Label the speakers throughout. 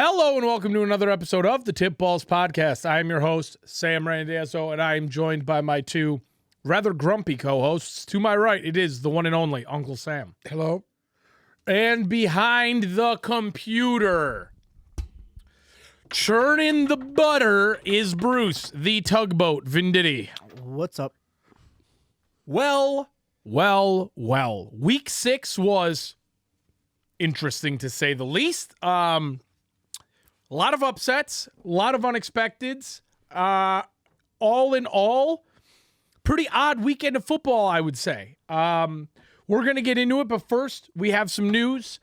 Speaker 1: Hello and welcome to another episode of the Tip Balls Podcast. I am your host, Sam Randazzo, and I am joined by my two rather grumpy co-hosts. To my right, it is the one and only Uncle Sam.
Speaker 2: Hello.
Speaker 1: And behind the computer, churning the butter, is Bruce, the tugboat Venditti.
Speaker 3: What's up?
Speaker 1: Well. Week 6 was interesting to say the least. A lot of upsets, a lot of unexpecteds. All in all, pretty odd weekend of football, I would say. We're going to get into it, but first, we have some news.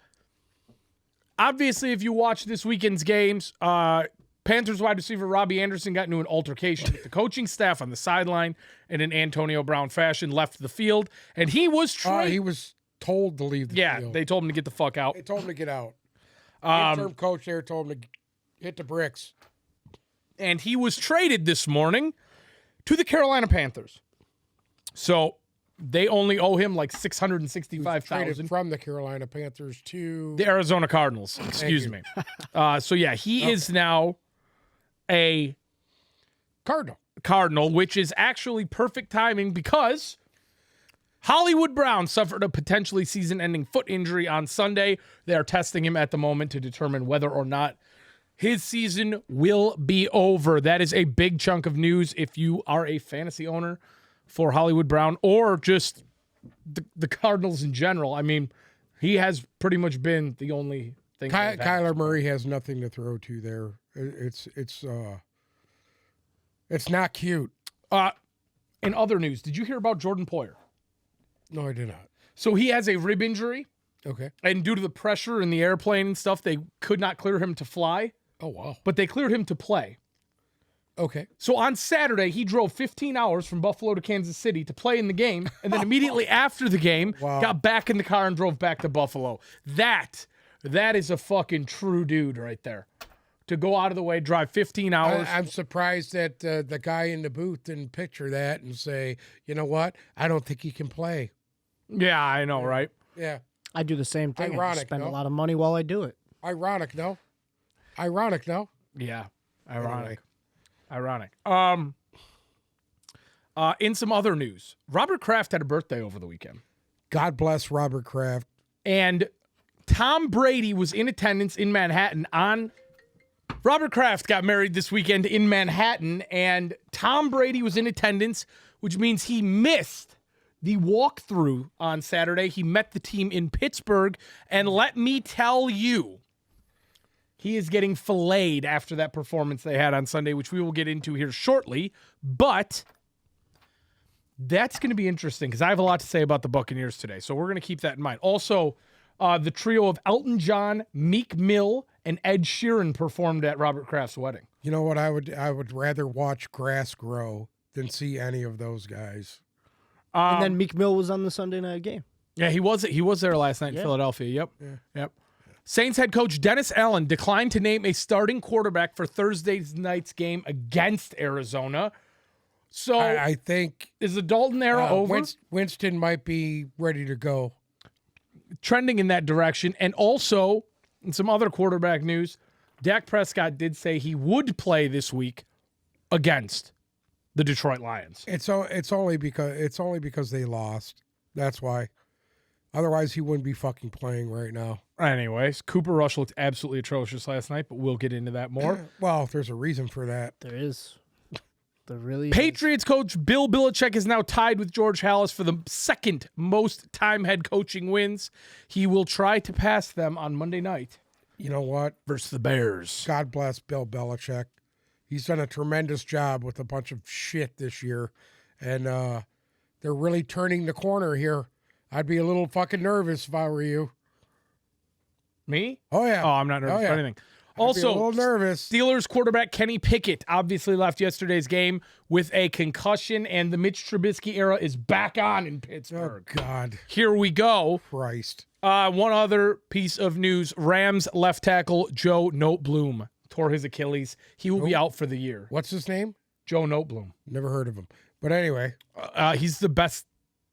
Speaker 1: Obviously, if you watch this weekend's games, Panthers wide receiver Robbie Anderson got into an altercation with the coaching staff on the sideline and in Antonio Brown fashion left the field, and he was
Speaker 2: He was told to leave the field.
Speaker 1: Yeah, they told him to get the fuck out.
Speaker 2: They told him to get out. The interim coach there told him to hit the bricks.
Speaker 1: And he was traded this morning to the Carolina Panthers. So they only owe him like $665,000
Speaker 2: from the Carolina Panthers to
Speaker 1: the Arizona Cardinals. Excuse me. So yeah, he is now a Cardinal, which is actually perfect timing because Hollywood Brown suffered a potentially season-ending foot injury on Sunday. They are testing him at the moment to determine whether or not his season will be over. That is a big chunk of news if you are a fantasy owner for Hollywood Brown or just the Cardinals in general. I mean, he has pretty much been the only thing.
Speaker 2: Kyler Murray has nothing to throw to there. It's not cute.
Speaker 1: In other news, did you hear about Jordan Poyer?
Speaker 2: No, I did not.
Speaker 1: So he has a rib injury.
Speaker 2: Okay.
Speaker 1: And due to the pressure in the airplane and stuff, they could not clear him to fly.
Speaker 2: Oh, wow.
Speaker 1: But they cleared him to play.
Speaker 2: Okay.
Speaker 1: So on Saturday, he drove 15 hours from Buffalo to Kansas City to play in the game. And then immediately after the game, got back in the car and drove back to Buffalo. That is a fucking true dude right there. To go out of the way, drive 15 hours.
Speaker 2: I'm surprised that the guy in the booth didn't picture that and say, you know what? I don't think he can play.
Speaker 1: Yeah, I know, right?
Speaker 2: Yeah.
Speaker 3: I do the same thing.
Speaker 2: Ironic,
Speaker 3: I just spend
Speaker 2: no?
Speaker 3: a lot of money while I do it.
Speaker 2: Ironic, no?
Speaker 1: Yeah, ironic.
Speaker 2: Anyway.
Speaker 1: Ironic. In some other news, Robert Kraft had a birthday over the weekend.
Speaker 2: God bless Robert Kraft.
Speaker 1: And Tom Brady was in attendance in Manhattan Robert Kraft got married this weekend in Manhattan, and Tom Brady was in attendance, which means he missed the walkthrough on Saturday. He met the team in Pittsburgh, and let me tell you, he is getting filleted after that performance they had on Sunday, which we will get into here shortly. But that's going to be interesting because I have a lot to say about the Buccaneers today, so we're going to keep that in mind. Also, the trio of Elton John, Meek Mill, and Ed Sheeran performed at Robert Kraft's wedding.
Speaker 2: You know what? I would rather watch grass grow than see any of those guys.
Speaker 3: And then Meek Mill was on the Sunday night game.
Speaker 1: Yeah, he was there last night in Philadelphia. Yep. Saints head coach Dennis Allen declined to name a starting quarterback for Thursday night's game against Arizona. So
Speaker 2: I think
Speaker 1: is the Dalton era over?
Speaker 2: Winston might be ready to go.
Speaker 1: Trending in that direction. And also, in some other quarterback news, Dak Prescott did say he would play this week against the Detroit Lions.
Speaker 2: It's only because they lost. That's why. Otherwise, he wouldn't be fucking playing right now.
Speaker 1: Anyways, Cooper Rush looked absolutely atrocious last night, but we'll get into that more.
Speaker 2: Well, there's a reason for that.
Speaker 3: There is. There really
Speaker 1: Patriots coach Bill Belichick is now tied with George Halas for the second most time head coaching wins. He will try to pass them on Monday night.
Speaker 2: You know what?
Speaker 1: Versus the Bears.
Speaker 2: God bless Bill Belichick. He's done a tremendous job with a bunch of shit this year. And they're really turning the corner here. I'd be a little fucking nervous if I were you.
Speaker 1: Me?
Speaker 2: Oh, yeah.
Speaker 1: Oh, I'm not nervous for anything. Also,
Speaker 2: a little nervous.
Speaker 1: Steelers quarterback Kenny Pickett obviously left yesterday's game with a concussion, and the Mitch Trubisky era is back on in Pittsburgh.
Speaker 2: Oh, God.
Speaker 1: Here we go.
Speaker 2: Christ.
Speaker 1: One other piece of news. Rams left tackle Joe Noteboom tore his Achilles. He will be out for the year.
Speaker 2: What's his name?
Speaker 1: Joe Noteboom.
Speaker 2: Never heard of him. But anyway.
Speaker 1: He's the best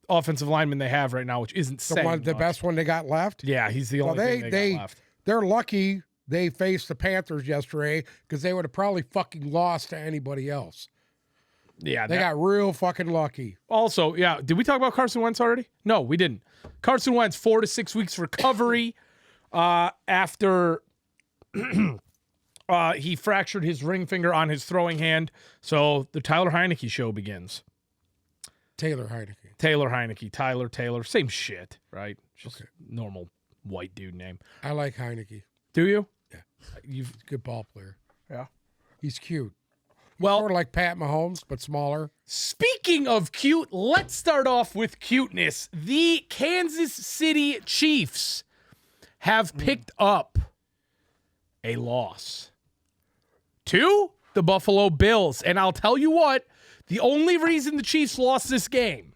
Speaker 1: offensive lineman they have right now, which isn't saying
Speaker 2: the best one they got left?
Speaker 1: Yeah, he's the only thing they got left.
Speaker 2: They're lucky they faced the Panthers yesterday because they would have probably fucking lost to anybody else.
Speaker 1: Yeah,
Speaker 2: They got real fucking lucky.
Speaker 1: Also, yeah, did we talk about Carson Wentz already? No, we didn't. Carson Wentz, 4 to 6 weeks recovery after he fractured his ring finger on his throwing hand. So the Tyler Heineke show begins.
Speaker 2: Taylor Heineke.
Speaker 1: Tyler Taylor, same shit, right? Just normal white dude name.
Speaker 2: I like Heineke.
Speaker 1: Do you?
Speaker 2: Yeah. He's a good ball player.
Speaker 1: Yeah.
Speaker 2: He's cute.
Speaker 1: Well,
Speaker 2: Sort of like Pat Mahomes, but smaller.
Speaker 1: speaking of cute, let's start off with cuteness. The Kansas City Chiefs have picked up a loss to the Buffalo Bills. And I'll tell you what, the only reason the Chiefs lost this game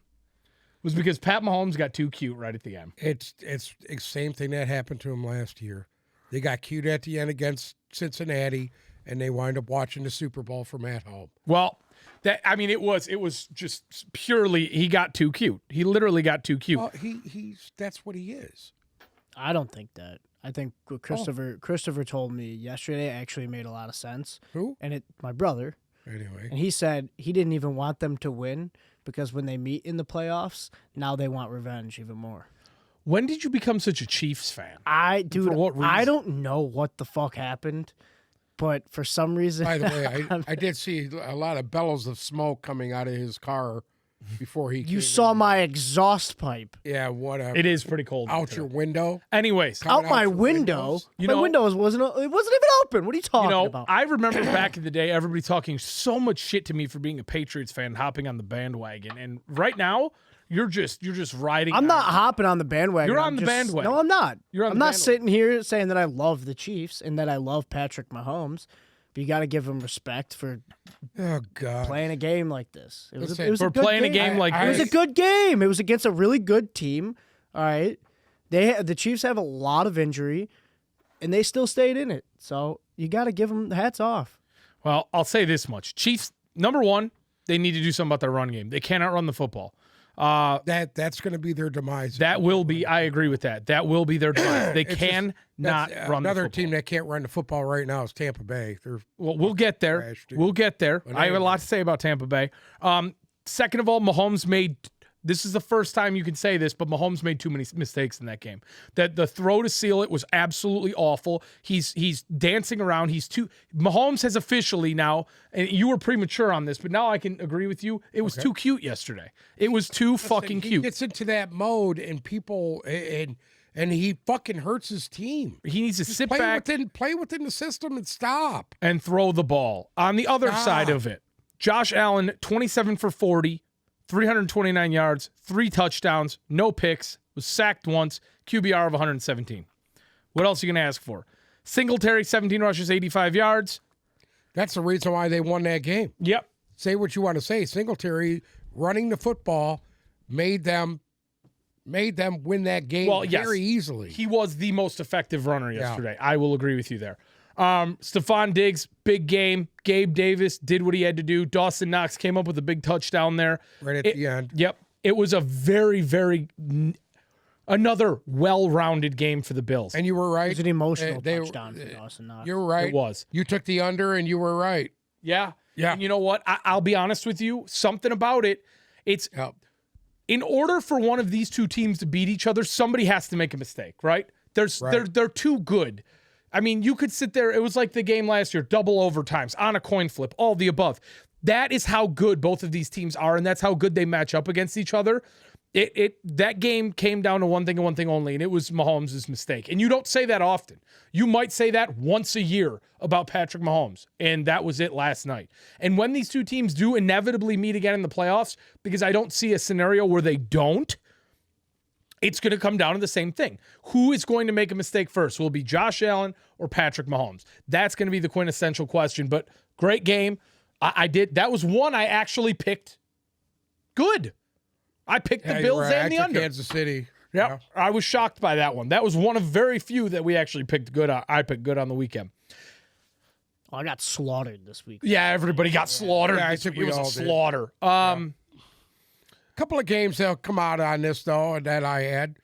Speaker 1: was because Pat Mahomes got too cute right at the end.
Speaker 2: It's the same thing that happened to him last year. They got cute at the end against Cincinnati, and they wind up watching the Super Bowl from at home.
Speaker 1: Well, it was just purely he got too cute. He literally got too cute.
Speaker 2: Well, he's that's what he is.
Speaker 3: I don't think that. I think what Christopher told me yesterday actually made a lot of sense.
Speaker 2: Who?
Speaker 3: And my brother.
Speaker 2: Anyway.
Speaker 3: And he said he didn't even want them to win because when they meet in the playoffs, now they want revenge even more.
Speaker 1: When did you become such a Chiefs fan?
Speaker 3: For what reason? I don't know what the fuck happened, but for some reason.
Speaker 2: By the way, I did see a lot of bellows of smoke coming out of his car before he.
Speaker 3: You saw my exhaust pipe.
Speaker 2: Yeah, whatever.
Speaker 1: It is pretty cold
Speaker 2: out your window.
Speaker 1: Anyways,
Speaker 3: out my window. My windows wasn't even open. What are you talking about?
Speaker 1: I remember back in the day, everybody talking so much shit to me for being a Patriots fan, hopping on the bandwagon, and right now. You're just riding.
Speaker 3: I'm not hopping on the bandwagon.
Speaker 1: You're on the bandwagon.
Speaker 3: No, I'm not.
Speaker 1: I'm
Speaker 3: not sitting here saying that I love the Chiefs and that I love Patrick Mahomes. But you got to give him respect for playing a game like this. It was a good game. It was a good game. It was against a really good team. All right, the Chiefs have a lot of injury, and they still stayed in it. So you got to give them hats off.
Speaker 1: Well, I'll say this much: Chiefs, number one, they need to do something about their run game. They cannot run the football.
Speaker 2: That's going to be their demise.
Speaker 1: That will be. I agree with that. That will be their demise. They can not run.
Speaker 2: Another team that can't run the football right now is Tampa Bay.
Speaker 1: We'll get there. We'll get there. I have a lot to say about Tampa Bay. Second of all, Mahomes made. This is the first time you can say this, but Mahomes made too many mistakes in that game. That the throw to seal it was absolutely awful. He's dancing around. Mahomes has officially now, and you were premature on this, but now I can agree with you. It was too cute yesterday. It was too fucking cute.
Speaker 2: He gets into that mode, and people and he fucking hurts his team.
Speaker 1: He needs to sit back,
Speaker 2: play within the system, and stop
Speaker 1: and throw the ball. On the other side of it, Josh Allen, 27 for 40. 329 yards, 3 touchdowns, no picks, was sacked once, QBR of 117. What else are you going to ask for? Singletary, 17 rushes, 85 yards.
Speaker 2: That's the reason why they won that game.
Speaker 1: Yep.
Speaker 2: Say what you want to say. Singletary running the football made them win that game very easily.
Speaker 1: He was the most effective runner yesterday. I will agree with you there. Stephon Diggs, big game. Gabe Davis did what he had to do. Dawson Knox came up with a big touchdown there.
Speaker 2: Right at the end.
Speaker 1: Yep. It was a very, very another well-rounded game for the Bills.
Speaker 2: And you were right.
Speaker 3: It was an emotional touchdown for Dawson Knox.
Speaker 2: You were right.
Speaker 1: It was.
Speaker 2: You took the under and you were right.
Speaker 1: Yeah.
Speaker 2: Yeah.
Speaker 1: And you know what? I'll be honest with you. Something about it. It's in order for one of these two teams to beat each other, somebody has to make a mistake, right? They're too good. I mean, you could sit there. It was like the game last year, double overtimes, on a coin flip, all the above. That is how good both of these teams are, and that's how good they match up against each other. That game came down to one thing and one thing only, and it was Mahomes' mistake. And you don't say that often. You might say that once a year about Patrick Mahomes, and that was it last night. And when these two teams do inevitably meet again in the playoffs, because I don't see a scenario where they don't, it's going to come down to the same thing. Who is going to make a mistake first? Will it be Josh Allen or Patrick Mahomes? That's going to be the quintessential question. But great game. That was one I actually picked good. I picked the Bills and the under.
Speaker 2: Kansas City.
Speaker 1: Yep. Yeah. I was shocked by that one. That was one of very few that we actually picked good on. I picked good on the weekend.
Speaker 3: I got slaughtered this week.
Speaker 1: Yeah, everybody got slaughtered.
Speaker 2: Yeah, I think
Speaker 1: it was a
Speaker 2: did.
Speaker 1: slaughter.
Speaker 2: Couple of games that'll come out on this, though, that I had.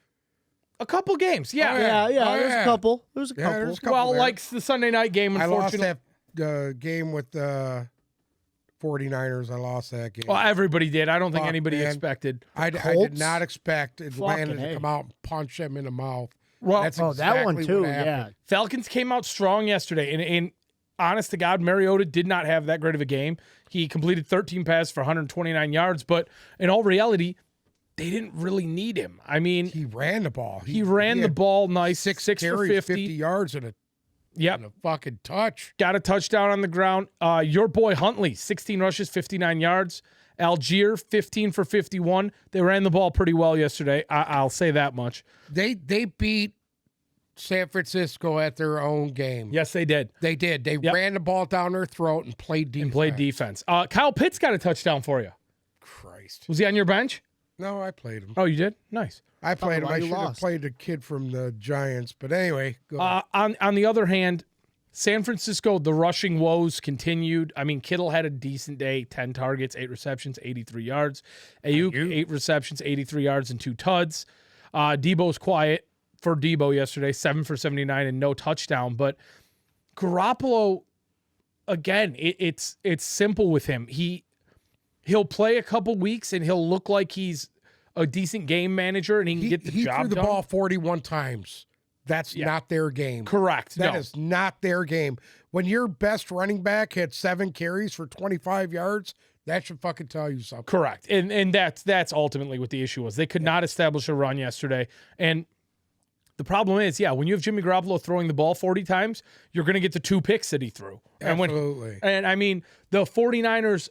Speaker 1: A couple games, yeah.
Speaker 3: There's a couple. There's a couple.
Speaker 1: Well, like the Sunday night game, unfortunately.
Speaker 2: I lost that game with the 49ers. I lost that game.
Speaker 1: Well, everybody did. I don't think anybody expected.
Speaker 2: I did not expect Atlanta to come out and punch them in the mouth.
Speaker 1: Well,
Speaker 2: that's exactly
Speaker 3: that one too,
Speaker 2: what happened.
Speaker 3: yeah.
Speaker 1: Falcons came out strong yesterday, and honest to God, Mariota did not have that great of a game. He completed 13 passes for 129 yards, but in all reality, they didn't really need him. I mean,
Speaker 2: he ran the ball.
Speaker 1: He ran the ball nice. Six
Speaker 2: carries,
Speaker 1: for 50
Speaker 2: yards and a fucking touch.
Speaker 1: Got a touchdown on the ground. Your boy Huntley, 16 rushes, 59 yards. Algier, 15 for 51. They ran the ball pretty well yesterday. I'll say that much.
Speaker 2: They beat San Francisco at their own game.
Speaker 1: Yes, they did.
Speaker 2: They did. They ran the ball down their throat and played defense.
Speaker 1: Kyle Pitts got a touchdown for you.
Speaker 2: Christ.
Speaker 1: Was he on your bench?
Speaker 2: No, I played him.
Speaker 1: Oh, you did? Nice.
Speaker 2: I played him. I should have played the kid from the Giants. But anyway, go
Speaker 1: on the other hand, San Francisco, the rushing woes continued. I mean, Kittle had a decent day, 10 targets, 8 receptions, 83 yards. Ayuk, 8 receptions, 83 yards, and 2 tuds. Debo's quiet for Debo yesterday, 7 for 79 and no touchdown. But Garoppolo, again, it's simple with him. He'll play a couple weeks and he'll look like he's a decent game manager and he can get the job done.
Speaker 2: He threw the ball 41 times. That's not their game.
Speaker 1: Correct.
Speaker 2: That is not their game. When your best running back had 7 carries for 25 yards, that should fucking tell you something.
Speaker 1: Correct. And that's ultimately what the issue was. They could not establish a run yesterday. And the problem is, when you have Jimmy Garoppolo throwing the ball 40 times, you're going to get the 2 picks that he threw.
Speaker 2: Absolutely.
Speaker 1: And I mean, the 49ers,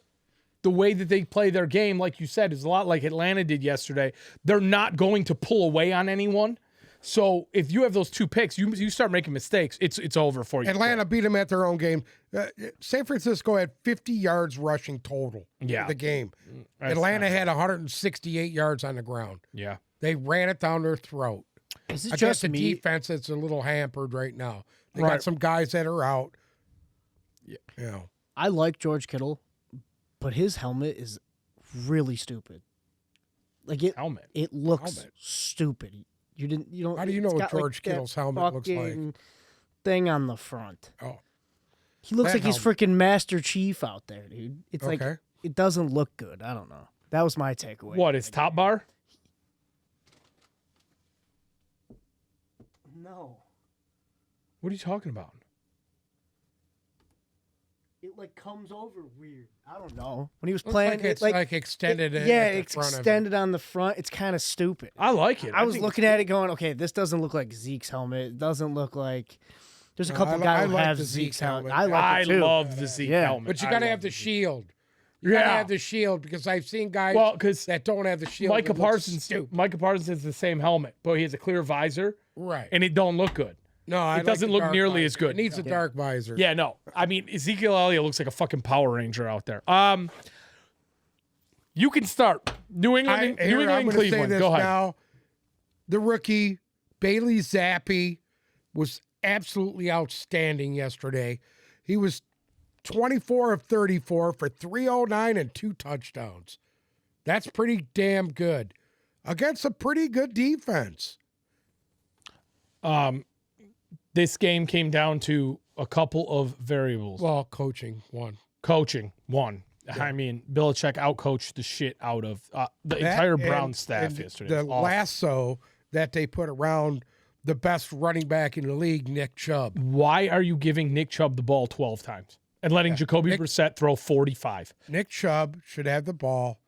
Speaker 1: the way that they play their game, like you said, is a lot like Atlanta did yesterday. They're not going to pull away on anyone. So if you have those 2 picks, you start making mistakes, it's over for you.
Speaker 2: Atlanta beat them at their own game. San Francisco had 50 yards rushing total for the game. Atlanta had 168 yards on the ground.
Speaker 1: Yeah.
Speaker 2: They ran it down their throat.
Speaker 3: Is it just
Speaker 2: the
Speaker 3: me?
Speaker 2: defense that's a little hampered right now. They got some guys that are out.
Speaker 1: Yeah.
Speaker 3: I like George Kittle, but his helmet is really stupid. Like it looks stupid. You don't.
Speaker 2: How do you know what George Kittle's helmet looks like?
Speaker 3: Thing on the front.
Speaker 2: Oh,
Speaker 3: he looks like he's freaking Master Chief out there, dude. It's like it doesn't look good. I don't know. That was my takeaway.
Speaker 1: What, his top bar?
Speaker 3: No.
Speaker 1: What are you talking about?
Speaker 3: It like comes over weird. I don't know. When he was playing,
Speaker 2: it's like extended.
Speaker 3: It's extended on the front. It's kind of stupid.
Speaker 1: I like it.
Speaker 3: I was looking at it going, okay, this doesn't look like Zeke's helmet. It doesn't look like. There's a couple guys who have Zeke's helmet. I like it too.
Speaker 1: I love the Zeke helmet.
Speaker 2: But you got to have the shield. You got to have the shield because I've seen guys that don't have the shield.
Speaker 1: Micah Parsons has the same helmet, but he has a clear visor.
Speaker 2: Right.
Speaker 1: And it don't look good.
Speaker 2: No,
Speaker 1: it doesn't look nearly as good.
Speaker 2: It needs a dark visor.
Speaker 1: Yeah, no. I mean, Ezekiel Elliott looks like a fucking Power Ranger out there. You can start. New England, Cleveland. Go ahead.
Speaker 2: Now, the rookie, Bailey Zappi, was absolutely outstanding yesterday. He was 24 of 34 for 309 and 2 touchdowns. That's pretty damn good against a pretty good defense.
Speaker 1: This game came down to a couple of variables.
Speaker 2: Well, coaching won.
Speaker 1: Yeah. I mean, Belichick outcoached the shit out of the entire Browns staff yesterday.
Speaker 2: The lasso that they put around the best running back in the league, Nick Chubb.
Speaker 1: Why are you giving Nick Chubb the ball 12 times and letting Jacoby Brissett throw 45?
Speaker 2: Nick Chubb should have the ball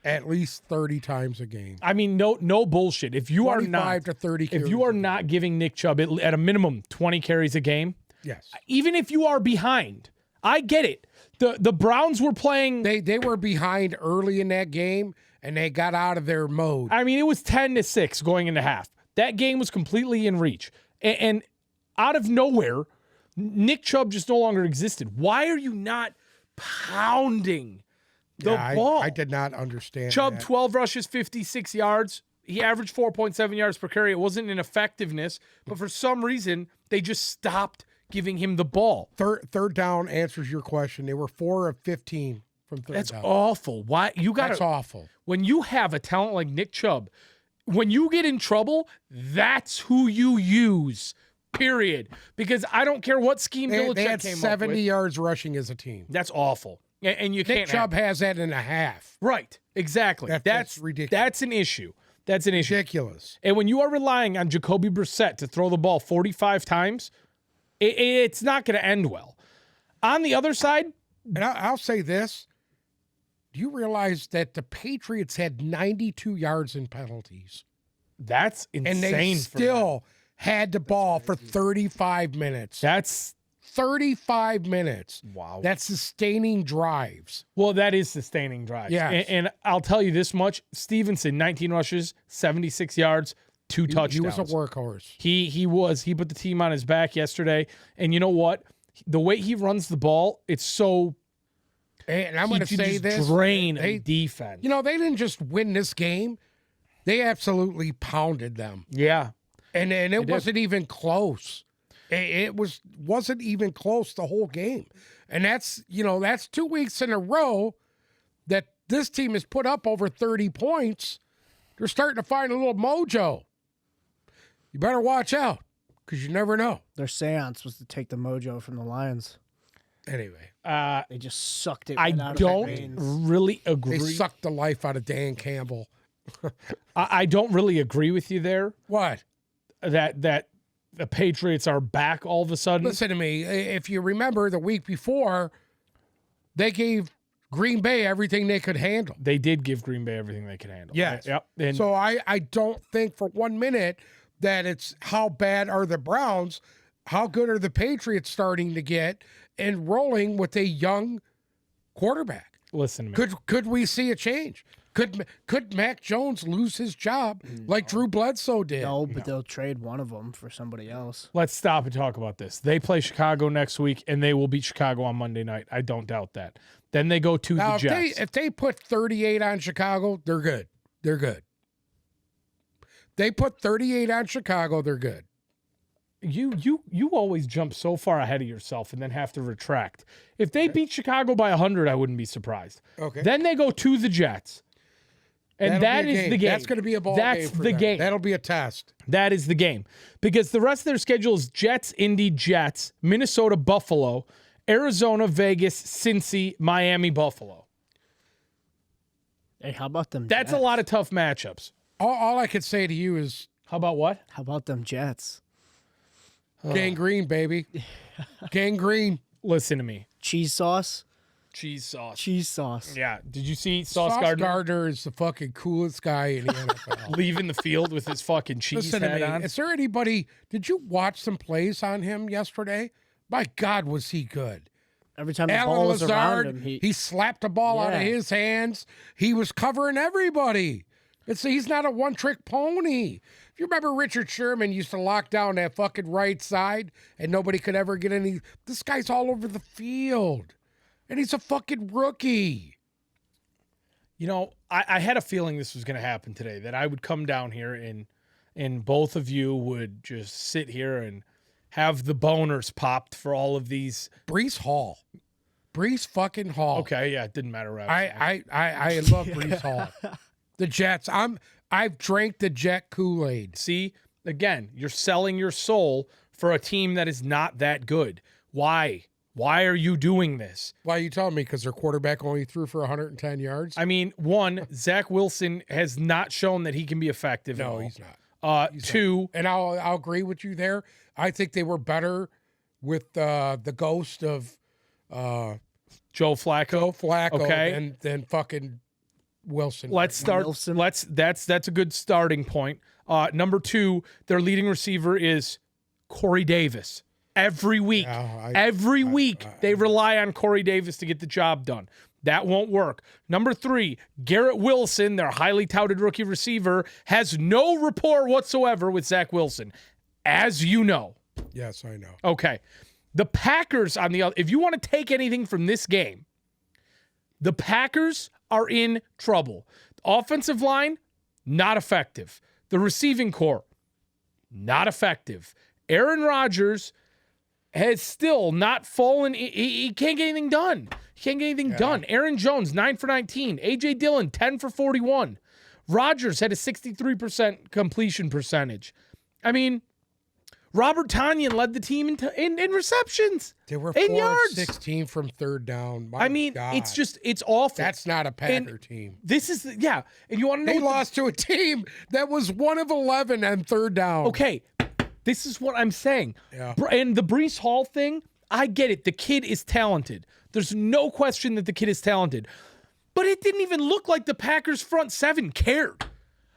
Speaker 2: at least 30 times a game.
Speaker 1: I mean, no bullshit. If you are not
Speaker 2: to 30 carries
Speaker 1: if you are not giving Nick Chubb at a minimum 20 carries a game,
Speaker 2: yes.
Speaker 1: Even if you are behind, I get it. The Browns were playing.
Speaker 2: They were behind early in that game and they got out of their mode.
Speaker 1: I mean, it was 10-6 going into half. That game was completely in reach. And out of nowhere, Nick Chubb just no longer existed. Why are you not pounding the ball?
Speaker 2: I did not understand
Speaker 1: Chubb,
Speaker 2: that.
Speaker 1: 12 rushes, 56 yards. He averaged 4.7 yards per carry. It wasn't an effectiveness, but for some reason, they just stopped giving him the ball.
Speaker 2: Third down answers your question. They were 4 of 15 from third down.
Speaker 1: That's awful. Why you got?
Speaker 2: That's awful.
Speaker 1: When you have a talent like Nick Chubb, when you get in trouble, that's who you use, period. Because I don't care what scheme Belichick
Speaker 2: they had
Speaker 1: came
Speaker 2: 70
Speaker 1: up with.
Speaker 2: yards rushing as a team.
Speaker 1: That's awful. And you
Speaker 2: Nick
Speaker 1: can't
Speaker 2: Chubb has that in a half.
Speaker 1: Right, exactly.
Speaker 2: That's ridiculous.
Speaker 1: That's an issue. That's an issue.
Speaker 2: Ridiculous.
Speaker 1: And when you are relying on Jacoby Brissett to throw the ball 45 times, it's not going to end well. On the other side,
Speaker 2: and I'll say this. Do you realize that the Patriots had 92 yards in penalties?
Speaker 1: That's insane.
Speaker 2: And they still had the ball for 35 minutes.
Speaker 1: That's
Speaker 2: 35 minutes.
Speaker 1: Wow.
Speaker 2: That's sustaining drives.
Speaker 1: Well, that is sustaining drives.
Speaker 2: Yes.
Speaker 1: And I'll tell you this much. Stevenson, 19 rushes, 76 yards, 2 touchdowns.
Speaker 2: He was a workhorse.
Speaker 1: He was. He put the team on his back yesterday. And you know what? The way he runs the ball, it's so...
Speaker 2: And I'm going to say this.
Speaker 1: Drain a defense.
Speaker 2: You know, they didn't just win this game. They absolutely pounded them.
Speaker 1: Yeah.
Speaker 2: And it wasn't even close. It wasn't even close the whole game. And that's 2 weeks in a row that this team has put up over 30 points. They're starting to find a little mojo. You better watch out because you never know.
Speaker 3: Their seance was to take the mojo from the Lions.
Speaker 2: Anyway.
Speaker 3: They just sucked it
Speaker 1: I
Speaker 3: right out
Speaker 1: don't
Speaker 3: of their veins.
Speaker 1: really agree.
Speaker 2: They sucked the life out of Dan Campbell.
Speaker 1: I don't really agree with you there.
Speaker 2: What?
Speaker 1: That the Patriots are back all of a sudden.
Speaker 2: Listen to me. If you remember the week before, they gave Green Bay everything they could handle.
Speaker 1: They did give Green Bay everything they could handle.
Speaker 2: Yes.
Speaker 1: Yep. And
Speaker 2: So I don't think for 1 minute that it's how bad are the Browns, how good are the Patriots starting to get and rolling with a young quarterback.
Speaker 1: listen to me.
Speaker 2: Could we see a change? Could Mac Jones lose his job like Drew Bledsoe did?
Speaker 3: No, but they'll trade one of them for somebody else.
Speaker 1: Let's stop and talk about this. They play Chicago next week, and they will beat Chicago on Monday night. I don't doubt that. Then they go to
Speaker 2: Now,
Speaker 1: the Jets.
Speaker 2: if they put 38 on Chicago, they're good. They're good. They put 38 on Chicago, they're good.
Speaker 1: You always jump so far ahead of yourself and then have to retract. If they beat Chicago by 100, I wouldn't be surprised.
Speaker 2: Okay.
Speaker 1: Then they go to the Jets. And that is the game.
Speaker 2: That's going to be a ball
Speaker 1: That's
Speaker 2: game for
Speaker 1: the
Speaker 2: them.
Speaker 1: game.
Speaker 2: That'll be a test.
Speaker 1: That is the game. Because the rest of their schedule is Jets, Indy, Jets, Minnesota, Buffalo, Arizona, Vegas, Cincy, Miami, Buffalo.
Speaker 3: Hey, how about them
Speaker 1: That's
Speaker 3: Jets?
Speaker 1: a lot of tough matchups.
Speaker 2: All I could say to you is
Speaker 1: How about what?
Speaker 3: How about them Jets?
Speaker 2: gangrene, baby. Gangrene.
Speaker 1: Listen to me.
Speaker 3: Cheese sauce?
Speaker 1: Cheese sauce.
Speaker 3: Cheese sauce.
Speaker 1: Yeah. Did you see Sauce
Speaker 2: Sauce
Speaker 1: Gardner
Speaker 2: Gardner is the fucking coolest guy in the NFL.
Speaker 1: leaving the field with his fucking cheese
Speaker 2: Listen to
Speaker 1: hat
Speaker 2: me.
Speaker 1: on?
Speaker 2: Is there anybody? Did you watch some plays on him yesterday? My God, was he good?
Speaker 3: Every time the
Speaker 2: Alan
Speaker 3: ball was around
Speaker 2: Lazard,
Speaker 3: him,
Speaker 2: he slapped the ball out of
Speaker 3: Yeah.
Speaker 2: his hands. He was covering everybody. He's not a one-trick pony. If you remember, Richard Sherman used to lock down that fucking right side, and nobody could ever get any. This guy's all over the field, and he's a fucking rookie.
Speaker 1: You know, I had a feeling this was going to happen today, that I would come down here and both of you would just sit here and have the boners popped for all of these.
Speaker 2: Brees Hall. Brees fucking Hall.
Speaker 1: Okay, yeah, it didn't matter.
Speaker 2: I love Brees Hall. The Jets. I've drank the Jet Kool-Aid.
Speaker 1: See, again, you're selling your soul for a team that is not that good. Why? Why are you doing this?
Speaker 2: Why are you telling me? Because their quarterback only threw for 110 yards?
Speaker 1: I mean, one, Zach Wilson has not shown that he can be effective. at
Speaker 2: No,
Speaker 1: all.
Speaker 2: he's not.
Speaker 1: Two,
Speaker 2: And I'll agree with you there. I think they were better with the ghost of
Speaker 1: Joe Flacco.
Speaker 2: Joe Flacco
Speaker 1: Okay.
Speaker 2: than fucking Wilson.
Speaker 1: Let's start.
Speaker 3: Wilson.
Speaker 1: That's a good starting point. Number two, their leading receiver is Corey Davis. Every week, every week they rely on Corey Davis to get the job done. That won't work. Number three, Garrett Wilson, their highly touted rookie receiver, has no rapport whatsoever with Zach Wilson, as you know.
Speaker 2: Yes, I know.
Speaker 1: Okay. The Packers, on the other, if you want to take anything from this game, the Packers are in trouble. The offensive line, not effective. The receiving core, not effective. Aaron Rodgers has still not fallen. He can't get anything done. He can't get anything done. Aaron Jones, 9 for 19. A.J. Dillon, 10 for 41. Rodgers had a 63% completion percentage. I mean, Robert Tonyan led the team in receptions.
Speaker 2: They were
Speaker 1: 8 yards.
Speaker 2: 16 from third down.
Speaker 1: God. It's awful.
Speaker 2: That's not a Packer team.
Speaker 1: This is, and you want to know
Speaker 2: they lost to a team that was 1 of 11 on third down.
Speaker 1: Okay, this is what I'm saying.
Speaker 2: Yeah.
Speaker 1: And the Breece Hall thing, I get it. The kid is talented. There's no question that the kid is talented. But it didn't even look like the Packers' front seven cared.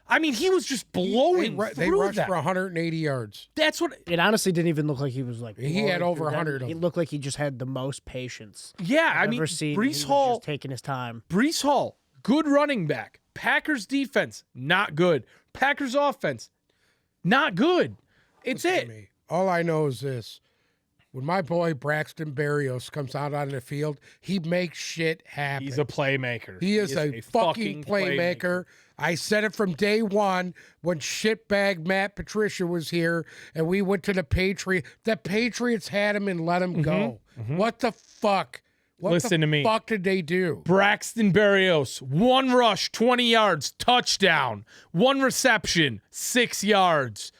Speaker 1: I mean, he was just blowing through
Speaker 2: They rushed
Speaker 1: that.
Speaker 2: for 180 yards.
Speaker 1: That's what
Speaker 3: it honestly didn't even look like he was like.
Speaker 2: He had over 100.
Speaker 3: It looked like he just had the most patience.
Speaker 1: Yeah,
Speaker 3: I've ever seen.
Speaker 1: Breece Hall
Speaker 3: just taking his time.
Speaker 1: Breece Hall, good running back. Packers defense, not good. Packers offense, not good. Listen it.
Speaker 2: All I know is this. When my boy Braxton Berrios comes out on the field, he makes shit happen.
Speaker 1: He's a playmaker.
Speaker 2: He is a fucking playmaker. I said it from day one when shitbag Matt Patricia was here and we went to the Patriots. The Patriots had him and let him go. What the fuck?
Speaker 1: Listen to me.
Speaker 2: What the fuck did they do?
Speaker 1: Braxton Berrios, 1 rush, 20 yards, touchdown. 1 reception, 6 yards.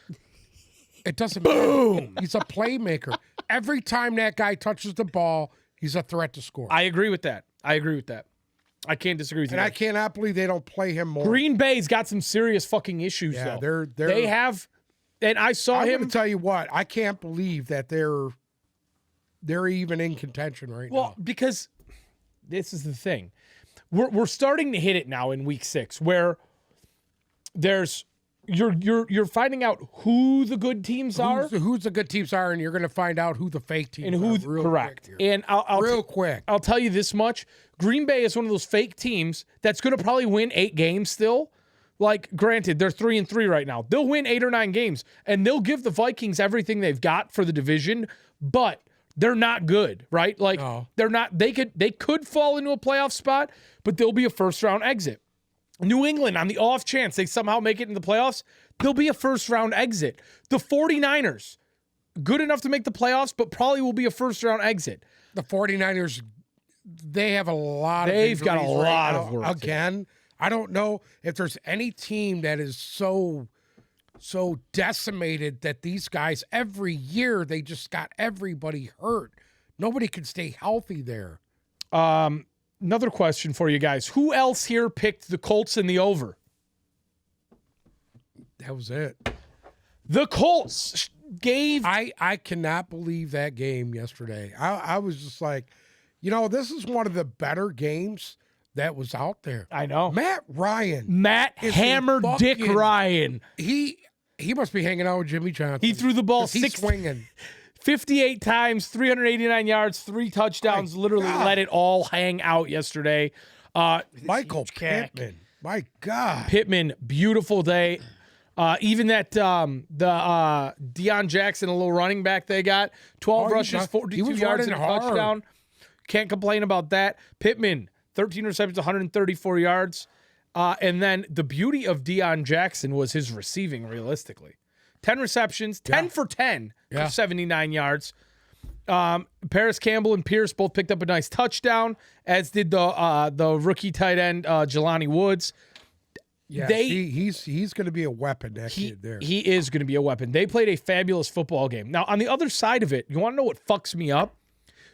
Speaker 2: It doesn't matter. He's a playmaker. Every time that guy touches the ball, he's a threat to score.
Speaker 1: I agree with that. I can't disagree with you.
Speaker 2: And I cannot believe they don't play him more.
Speaker 1: Green Bay's got some serious fucking issues, though. They have, and I saw him.
Speaker 2: I'm going to tell you what, I can't believe that they're even in contention right now.
Speaker 1: Well, because this is the thing. We're starting to hit it now in week 6 where you're finding out who the good teams are.
Speaker 2: Who's the good teams are, and you're going to find out who the fake teams are.
Speaker 1: Correct. And I'll tell you this much. Green Bay is one of those fake teams that's going to probably win 8 games still. Like, granted, they're 3-3 right now. They'll win 8 or 9 games, and they'll give the Vikings everything they've got for the division, but they're not good, right? Like, they're not. They could fall into a playoff spot, but they'll be a first-round exit. New England, on the off chance they somehow make it in the playoffs, they'll be a first-round exit. The 49ers, good enough to make the playoffs, but probably will be a first-round exit.
Speaker 2: The 49ers, they have a lot
Speaker 1: They've got a lot of work.
Speaker 2: Again, I don't know if there's any team that is so decimated that these guys, every year, they just got everybody hurt. Nobody can stay healthy there.
Speaker 1: Another question for you guys. Who else here picked the Colts in the over?
Speaker 2: That was it.
Speaker 1: The Colts gave...
Speaker 2: I cannot believe that game yesterday. I was just like, this is one of the better games that was out there.
Speaker 1: I know.
Speaker 2: Matt
Speaker 1: Hammer Dick Ryan.
Speaker 2: He must be hanging out with Jimmy Johnson.
Speaker 1: He threw the ball
Speaker 2: swinging.
Speaker 1: 58 times, 389 yards, 3 touchdowns, let it all hang out yesterday.
Speaker 2: Michael Pittman. My God.
Speaker 1: Pittman, beautiful day. Even that the Deion Jackson, a little running back they got, 12 rushes, 42 yards and a touchdown. Can't complain about that. Pittman, 13 receptions, 134 yards. And then the beauty of Deion Jackson was his receiving, realistically. 10 receptions, 10 for 10 for 79 yards. Paris Campbell and Pierce both picked up a nice touchdown, as did the rookie tight end Jelani Woods.
Speaker 2: Yeah, he's going to be a weapon, that kid there.
Speaker 1: He is going to be a weapon. They played a fabulous football game. Now, on the other side of it, you want to know what fucks me up?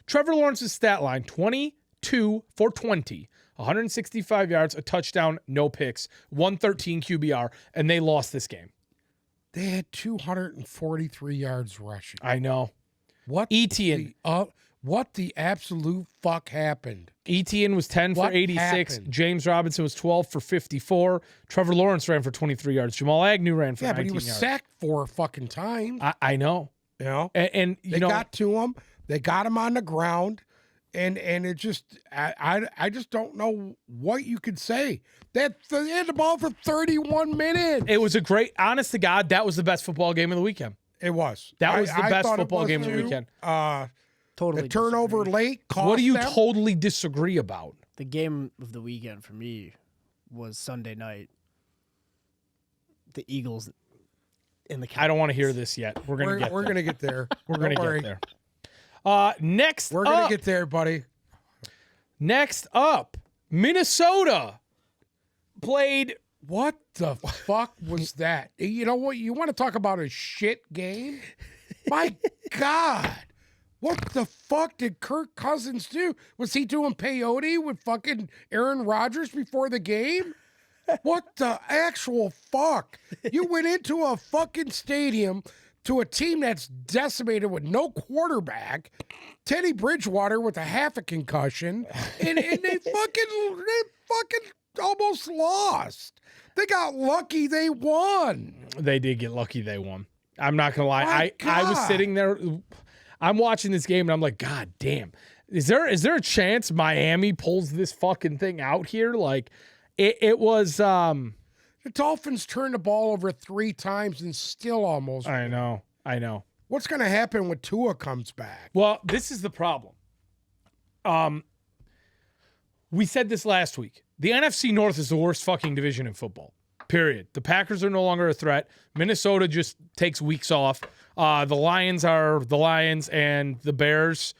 Speaker 1: Trevor Lawrence's stat line, 22 for 20. 165 yards, a touchdown, no picks, 113 QBR, and they lost this game.
Speaker 2: They had 243 yards rushing.
Speaker 1: I know.
Speaker 2: What
Speaker 1: Etienne.
Speaker 2: What the absolute fuck happened?
Speaker 1: Etienne was 10 for 86. Happened? James Robinson was 12 for 54. Trevor Lawrence ran for 23 yards. Jamal Agnew ran for 19 yards.
Speaker 2: Yeah, but he was sacked 4 fucking times.
Speaker 1: I know. And
Speaker 2: they got to him. They got him on the ground. And it just, I just don't know what you could say. They had the ball for 31 minutes.
Speaker 1: It was a great, honest to God, that was the best football game of the weekend.
Speaker 2: It was.
Speaker 1: That was the best football game of the weekend.
Speaker 3: Totally.
Speaker 2: The turnover late cost
Speaker 1: What do you
Speaker 2: them?
Speaker 1: totally disagree about?
Speaker 3: The game of the weekend for me was Sunday night. The Eagles in the Cowboys.
Speaker 1: I don't want to hear this yet. We're going
Speaker 2: to get there.
Speaker 1: We're going to get there. Next
Speaker 2: We're going to get there, buddy.
Speaker 1: Next up, Minnesota played
Speaker 2: What the fuck was that? You know what? You want to talk about a shit game? My God. What the fuck did Kirk Cousins do? Was he doing peyote with fucking Aaron Rodgers before the game? What the actual fuck? You went into a fucking stadium to a team that's decimated with no quarterback, Teddy Bridgewater with a half a concussion, and they fucking almost lost. They got lucky they won.
Speaker 1: They did get lucky they won. I'm not going to lie. I was sitting there. I'm watching this game, and I'm like, God damn. Is there a chance Miami pulls this fucking thing out here? Like, it was...
Speaker 2: The Dolphins turned the ball over 3 times and still almost...
Speaker 1: I know.
Speaker 2: What's going to happen when Tua comes back?
Speaker 1: Well, this is the problem. We said this last week. The NFC North is the worst fucking division in football. Period. The Packers are no longer a threat. Minnesota just takes weeks off. The Lions are the Lions, and the Bears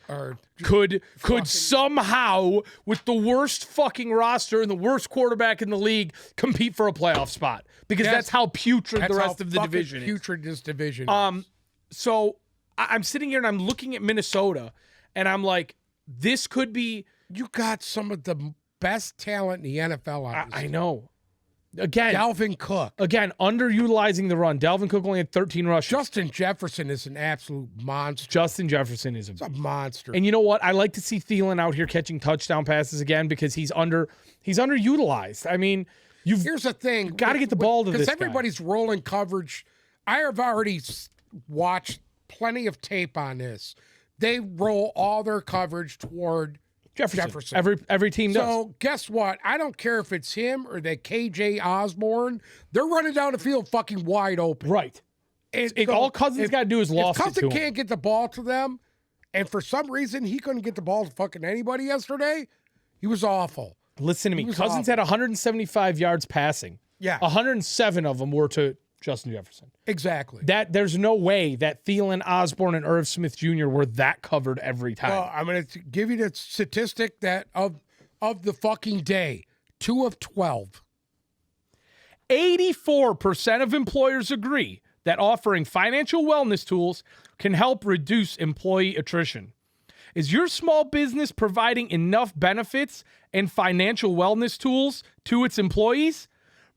Speaker 1: could somehow, with the worst fucking roster and the worst quarterback in the league, compete for a playoff spot, because that's how putrid the rest of the division is.
Speaker 2: Putrid this division is.
Speaker 1: So I'm sitting here and I'm looking at Minnesota, and I'm like, this could be.
Speaker 2: You got some of the best talent in the NFL.
Speaker 1: I know. Again,
Speaker 2: Dalvin Cook.
Speaker 1: Again, underutilizing the run. Dalvin Cook only had 13 rushes.
Speaker 2: Justin Jefferson is an absolute monster.
Speaker 1: Justin Jefferson is
Speaker 2: a monster.
Speaker 1: And you know what? I like to see Thielen out here catching touchdown passes again, because he's underutilized. I mean,
Speaker 2: here's the thing.
Speaker 1: You've got to get the ball to this guy.
Speaker 2: Because everybody's rolling coverage. I have already watched plenty of tape on this. They roll all their coverage toward Jefferson.
Speaker 1: Every team does.
Speaker 2: So guess what? I don't care if it's him or the KJ Osborne. They're running down the field fucking wide open.
Speaker 1: Right. All Cousins got to do is lost it to him.
Speaker 2: If Cousins can't get the ball to them, and for some reason he couldn't get the ball to fucking anybody yesterday, he was awful.
Speaker 1: Listen to me. Cousins had 175 yards passing.
Speaker 2: Yeah.
Speaker 1: 107 of them were to Justin Jefferson.
Speaker 2: Exactly.
Speaker 1: There's no way that Thielen, Osborne, and Irv Smith Jr. were that covered every time.
Speaker 2: Well, I'm going to give you the statistic that of the fucking day, 2 of 12.
Speaker 1: 84% of employers agree that offering financial wellness tools can help reduce employee attrition. Is your small business providing enough benefits and financial wellness tools to its employees?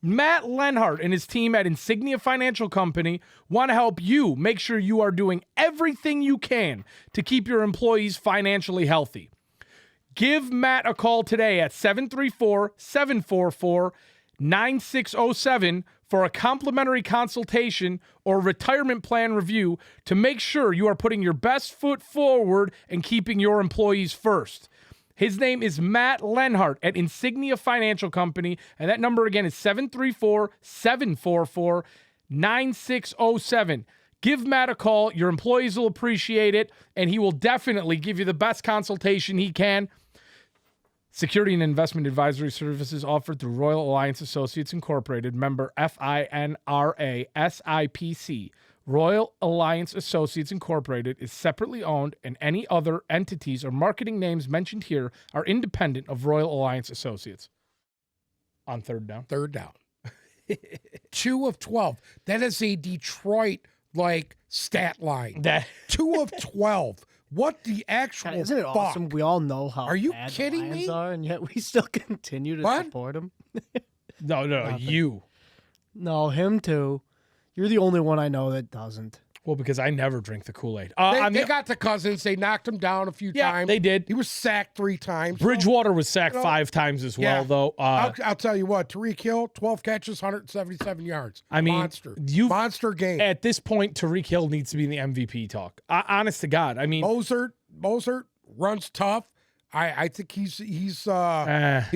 Speaker 1: Matt Lenhart and his team at Insignia Financial Company want to help you make sure you are doing everything you can to keep your employees financially healthy. Give Matt a call today at 734-744-9607 for a complimentary consultation or retirement plan review to make sure you are putting your best foot forward and keeping your employees first. His name is Matt Lenhart at Insignia Financial Company, and that number again is 734-744-9607. Give Matt a call. Your employees will appreciate it, and he will definitely give you the best consultation he can. Security and investment advisory services offered through Royal Alliance Associates Incorporated, member FINRA SIPC. Royal Alliance Associates Incorporated is separately owned, and any other entities or marketing names mentioned here are independent of Royal Alliance Associates. On third down.
Speaker 2: 2 of 12. That is a Detroit stat line. 2 of 12. What the actual
Speaker 3: God, isn't it
Speaker 2: fuck?
Speaker 3: awesome? We all know how
Speaker 2: are you
Speaker 3: bad
Speaker 2: kidding
Speaker 3: the Lions
Speaker 2: me?
Speaker 3: are, and yet we still continue to support them.
Speaker 1: No, you.
Speaker 3: No, him too. You're the only one I know that doesn't.
Speaker 1: Well, because I never drink the Kool-Aid.
Speaker 2: They got the Cousins. They knocked him down a few times.
Speaker 1: Yeah, they did.
Speaker 2: He was sacked 3 times.
Speaker 1: Bridgewater was sacked 5 times as well, though.
Speaker 2: I'll tell you what. Tariq Hill, 12 catches, 177 yards.
Speaker 1: I mean,
Speaker 2: monster game.
Speaker 1: At this point, Tariq Hill needs to be in the MVP talk. Honest to God. I mean,
Speaker 2: Mozart runs tough. I think he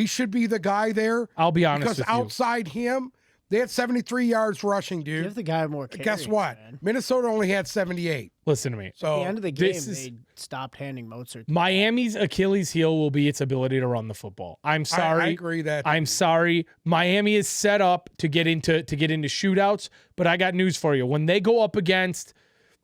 Speaker 2: should be the guy there.
Speaker 1: I'll be honest with you.
Speaker 2: Because outside him, they had 73 yards rushing, dude.
Speaker 3: Give the guy more carries,
Speaker 2: guess what?
Speaker 3: Man.
Speaker 2: Minnesota only had 78.
Speaker 1: Listen to me.
Speaker 2: So
Speaker 3: at the end of the game, they stopped handing Mozart.
Speaker 1: Miami's Achilles heel will be its ability to run the football. I'm sorry.
Speaker 2: I agree that.
Speaker 1: I'm sorry. Miami is set up to get into shootouts, but I got news for you. When they go up against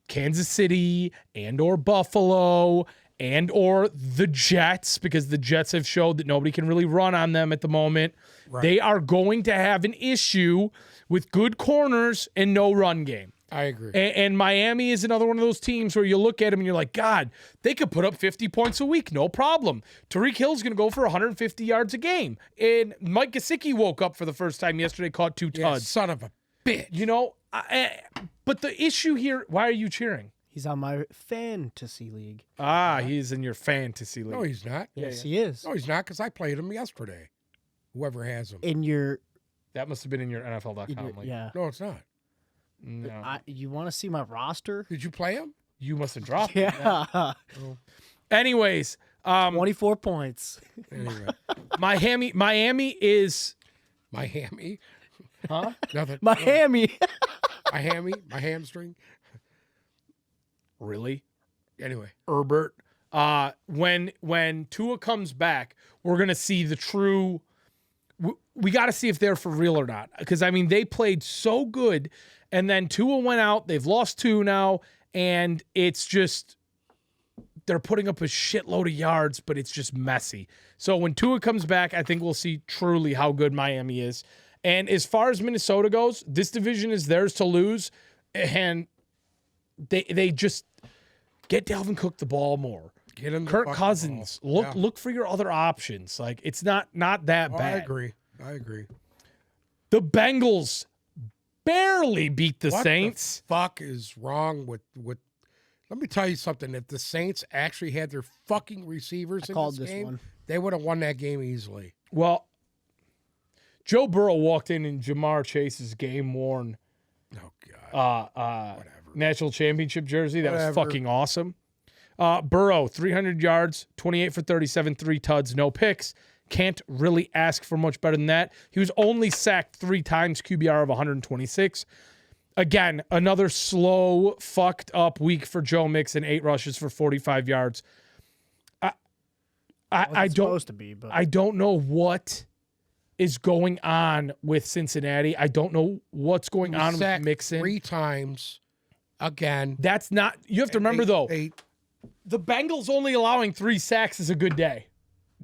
Speaker 1: Kansas City and or Buffalo and or the Jets, because the Jets have showed that nobody can really run on them at the moment. Right. They are going to have an issue with good corners and no run game.
Speaker 2: I agree.
Speaker 1: And Miami is another one of those teams where you look at them and you're like, God, they could put up 50 points a week, no problem. Tyreek Hill's going to go for 150 yards a game. And Mike Gesicki woke up for the first time yesterday, caught 2 tuds.
Speaker 2: Son of a bitch.
Speaker 1: You know, but the issue here, why are you cheering?
Speaker 3: He's on my fantasy league.
Speaker 1: He's in your fantasy league.
Speaker 2: No, he's not.
Speaker 3: Yes, he is.
Speaker 2: No, he's not, because I played him yesterday. Whoever has him.
Speaker 1: That must have been in your NFL.com league.
Speaker 3: Yeah.
Speaker 2: No, it's not.
Speaker 1: No.
Speaker 3: You want to see my roster?
Speaker 2: Did you play him?
Speaker 1: You must have dropped
Speaker 3: Yeah.
Speaker 1: Oh. Anyways.
Speaker 3: 24 points.
Speaker 2: Anyway.
Speaker 1: Miami is...
Speaker 2: Miami?
Speaker 1: Huh?
Speaker 2: Nothing.
Speaker 3: Miami.
Speaker 2: Miami? My hamstring?
Speaker 1: Really?
Speaker 2: Anyway.
Speaker 1: Herbert. When Tua comes back, we're going to see the true... We got to see if they're for real or not. Because, I mean, they played so good, and then Tua went out. They've lost 2 now, and it's just... They're putting up a shitload of yards, but it's just messy. So when Tua comes back, I think we'll see truly how good Miami is. And as far as Minnesota goes, this division is theirs to lose, and they just get Dalvin Cook the ball more.
Speaker 2: Get him
Speaker 1: Kirk Cousins, look for your other options. Like, it's not that bad.
Speaker 2: I agree.
Speaker 1: The Bengals barely beat the Saints.
Speaker 2: What the fuck is wrong with? Let me tell you something. If the Saints actually had their fucking receivers in this game, they would have won that game easily.
Speaker 1: Well, Joe Burrow walked in Jamar Chase's game-worn
Speaker 2: whatever.
Speaker 1: national championship jersey. That was fucking awesome. Burrow, 300 yards, 28 for 37, 3 tuds, no picks. Can't really ask for much better than that. He was only sacked 3 times, QBR of 126. Again, another slow, fucked up week for Joe Mixon, 8 rushes for 45 yards. I don't know what is going on with Cincinnati. I don't know what's going on with Mixon.
Speaker 2: 3 times again.
Speaker 1: That's not, you have to remember though, the Bengals only allowing 3 sacks is a good day.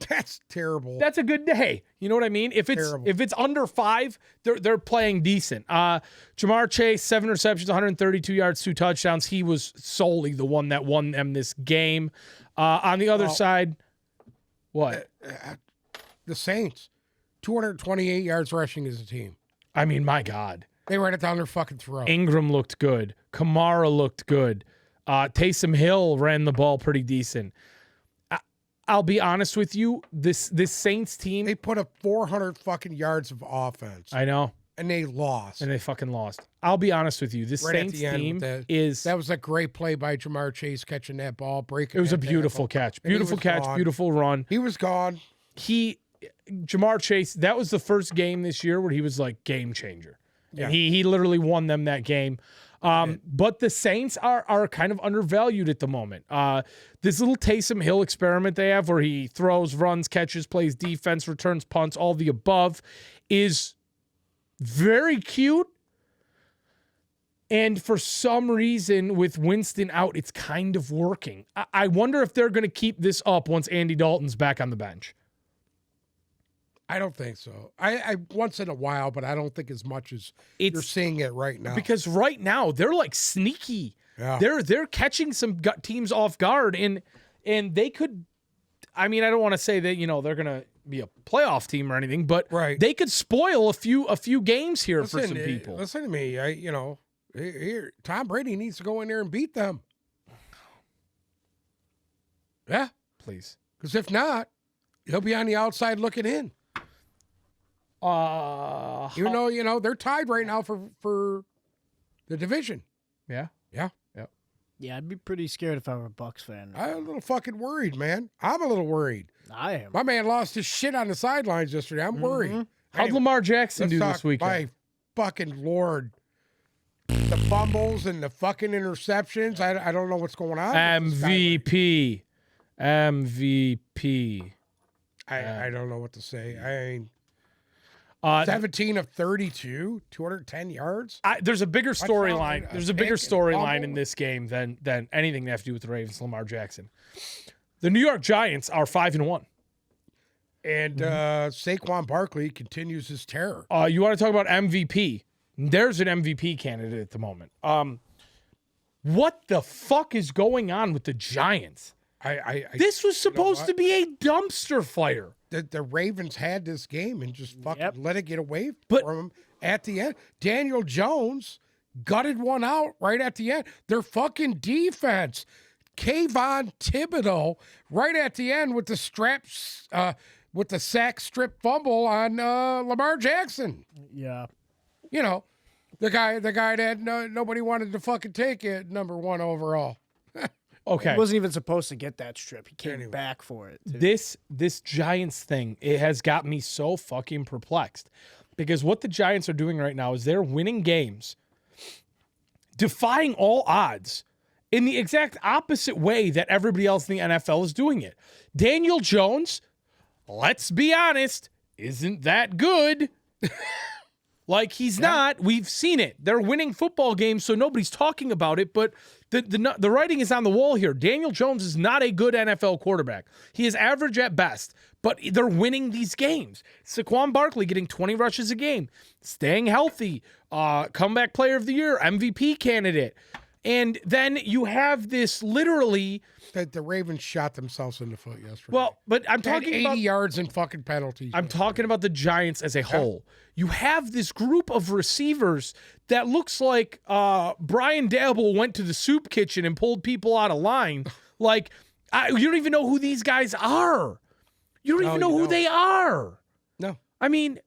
Speaker 2: That's terrible.
Speaker 1: That's a good day. You know what I mean? If it's under 5, they're playing decent. Jamar Chase, 7 receptions, 132 yards, 2 touchdowns. He was solely the one that won them this game. On the other side, what?
Speaker 2: The Saints, 228 yards rushing as a team.
Speaker 1: I mean, my God.
Speaker 2: They ran it down their fucking throat.
Speaker 1: Ingram looked good. Kamara looked good. Taysom Hill ran the ball pretty decent. I'll be honest with you, this Saints team...
Speaker 2: They put up 400 fucking yards of offense.
Speaker 1: I know.
Speaker 2: And they lost.
Speaker 1: And they fucking lost. I'll be honest with you, this Saints team is...
Speaker 2: That was a great play by Jamar Chase catching that ball, breaking
Speaker 1: it was a beautiful catch. Beautiful catch, beautiful run.
Speaker 2: He was gone.
Speaker 1: Jamar Chase, that was the first game this year where he was like game changer. Yeah. And he literally won them that game. But the Saints are kind of undervalued at the moment. This little Taysom Hill experiment they have where he throws, runs, catches, plays defense, returns punts, all the above is very cute. And for some reason, with Winston out, it's kind of working. I wonder if they're going to keep this up once Andy Dalton's back on the bench.
Speaker 2: I don't think so. I once in a while, but I don't think as much as you're seeing it right now.
Speaker 1: Because right now they're like sneaky. Yeah. They're catching some teams off guard, and they could. I mean, I don't want to say that they're gonna be a playoff team or anything, but they could spoil a few games here for some people.
Speaker 2: Listen to me. Here Tom Brady needs to go in there and beat them. Yeah,
Speaker 1: please.
Speaker 2: Because if not, he'll be on the outside looking in. Even though they're tied right now for the division.
Speaker 1: Yeah.
Speaker 3: Yeah, I'd be pretty scared if I were a Bucs fan.
Speaker 2: I'm a little fucking worried, man. I'm a little worried.
Speaker 3: I am.
Speaker 2: My man lost his shit on the sidelines yesterday. I'm worried.
Speaker 1: How'd Lamar Jackson do this weekend?
Speaker 2: My fucking Lord. The fumbles and the fucking interceptions. I don't know what's going on.
Speaker 1: MVP.
Speaker 2: I don't know what to say. I mean, 17 of 32, 210 yards.
Speaker 1: There's a bigger storyline. There's a bigger storyline in this game than anything that has to do with the Ravens. Lamar Jackson. The New York Giants are 5-1.
Speaker 2: And Saquon Barkley continues his terror.
Speaker 1: You want to talk about MVP? There's an MVP candidate at the moment. What the fuck is going on with the Giants? This was supposed to be a dumpster fire.
Speaker 2: The Ravens had this game and just fucking let it get away from them at the end. Daniel Jones gutted one out right at the end. Their fucking defense. Kayvon Thibodeau right at the end with the straps, with the sack strip fumble on Lamar Jackson.
Speaker 3: Yeah.
Speaker 2: You know, the guy that nobody wanted to fucking take it, number 1 overall.
Speaker 1: Okay.
Speaker 3: He wasn't even supposed to get that strip. He came back for it. Too.
Speaker 1: This Giants thing, it has got me so fucking perplexed. Because what the Giants are doing right now is they're winning games, defying all odds, in the exact opposite way that everybody else in the NFL is doing it. Daniel Jones, let's be honest, isn't that good. Like, he's not. We've seen it. They're winning football games, so nobody's talking about it, but the writing is on the wall here. Daniel Jones is not a good NFL quarterback. He is average at best, but they're winning these games. Saquon Barkley getting 20 rushes a game, staying healthy, comeback player of the year, MVP candidate. And then you have this literally...
Speaker 2: The Ravens shot themselves in the foot yesterday.
Speaker 1: Well, but I'm talking
Speaker 2: 80
Speaker 1: about...
Speaker 2: yards and fucking penalties.
Speaker 1: I'm talking about the Giants as a whole. You have this group of receivers that looks like Brian Dabble went to the soup kitchen and pulled people out of line. Like, you don't even know who these guys are. You don't even know who they are.
Speaker 2: No.
Speaker 1: I mean,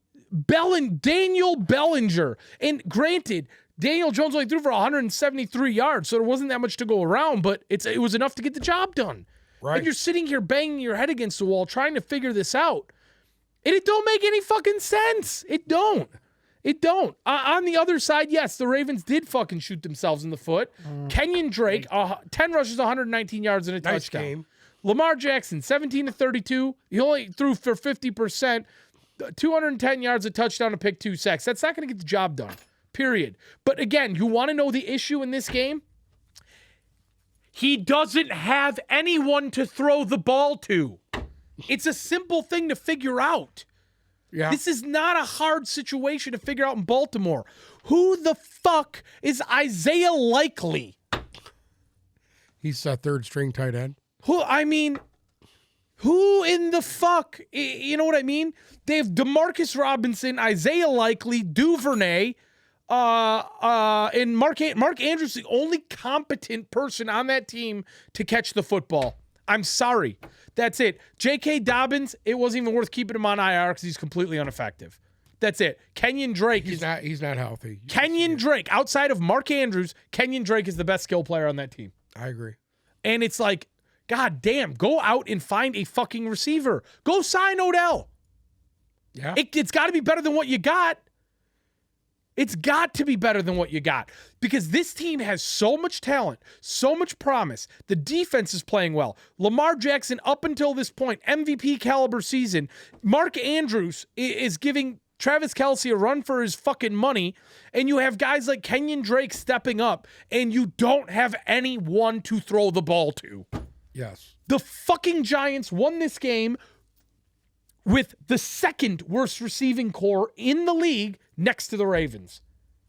Speaker 1: Daniel Bellinger. And granted... Daniel Jones only threw for 173 yards, so there wasn't that much to go around, but it was enough to get the job done.
Speaker 2: Right.
Speaker 1: And you're sitting here banging your head against the wall trying to figure this out. And it don't make any fucking sense. It don't. On the other side, yes, the Ravens did fucking shoot themselves in the foot. Kenyon Drake, 10 rushes, 119 yards, and a touchdown.
Speaker 2: Game.
Speaker 1: Lamar Jackson, 17-32. He only threw for 50%, 210 yards, a touchdown, a pick, 2 sacks. That's not going to get the job done. Period. But again, you want to know the issue in this game? He doesn't have anyone to throw the ball to. It's a simple thing to figure out.
Speaker 2: Yeah.
Speaker 1: This is not a hard situation to figure out in Baltimore. Who the fuck is Isaiah Likely?
Speaker 2: He's a third-string tight end.
Speaker 1: Who in the fuck? You know what I mean? They have DeMarcus Robinson, Isaiah Likely, Duvernay, and Mark Andrews, the only competent person on that team to catch the football. I'm sorry. That's it. J.K. Dobbins, it wasn't even worth keeping him on IR because he's completely ineffective. That's it. Kenyon Drake.
Speaker 2: He's not healthy.
Speaker 1: Kenyon Drake, outside of Mark Andrews, Kenyon Drake is the best skill player on that team.
Speaker 2: I agree.
Speaker 1: And it's like, God damn, go out and find a fucking receiver. Go sign Odell.
Speaker 2: Yeah.
Speaker 1: It's got to be better than what you got. It's got to be better than what you got because this team has so much talent, so much promise. The defense is playing well. Lamar Jackson, up until this point, MVP caliber season. Mark Andrews is giving Travis Kelce a run for his fucking money. And you have guys like Kenyon Drake stepping up, and you don't have anyone to throw the ball to.
Speaker 2: Yes.
Speaker 1: The fucking Giants won this game with the second worst receiving core in the league next to the Ravens.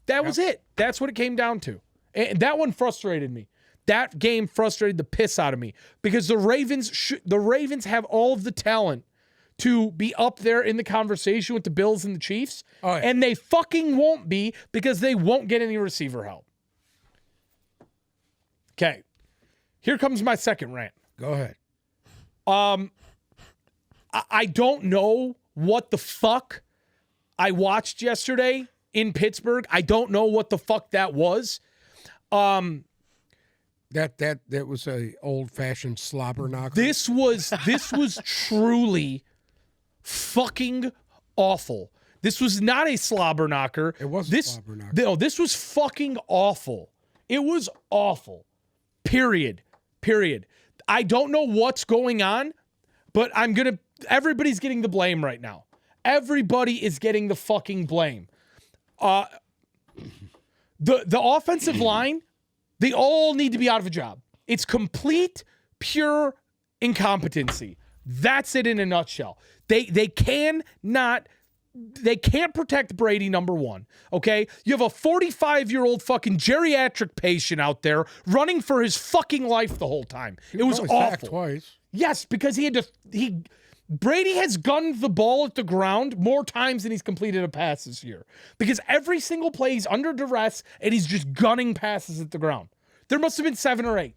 Speaker 1: That was it. That's what it came down to. And that one frustrated me. That game frustrated the piss out of me because the Ravens have all of the talent to be up there in the conversation with the Bills and the Chiefs.
Speaker 2: Oh, yeah.
Speaker 1: And they fucking won't be because they won't get any receiver help. Okay. Here comes my second rant.
Speaker 2: Go ahead.
Speaker 1: I don't know what the fuck I watched yesterday in Pittsburgh. I don't know what the fuck that was.
Speaker 2: That was a old-fashioned slobber knocker.
Speaker 1: This was truly fucking awful. This was not a slobber knocker.
Speaker 2: It wasn't a slobber knocker.
Speaker 1: No, this was fucking awful. It was awful. Period. I don't know what's going on, but everybody's getting the blame right now. Everybody is getting the fucking blame. The offensive line, they all need to be out of a job. It's complete, pure incompetency. That's it in a nutshell. They can't protect Brady, number one, okay? You have a 45-year-old fucking geriatric patient out there running for his fucking life the whole time. It was awful.
Speaker 2: Twice.
Speaker 1: Yes, because Brady has gunned the ball at the ground more times than he's completed a pass this year. Because every single play he's under duress and he's just gunning passes at the ground. There must have been 7 or 8.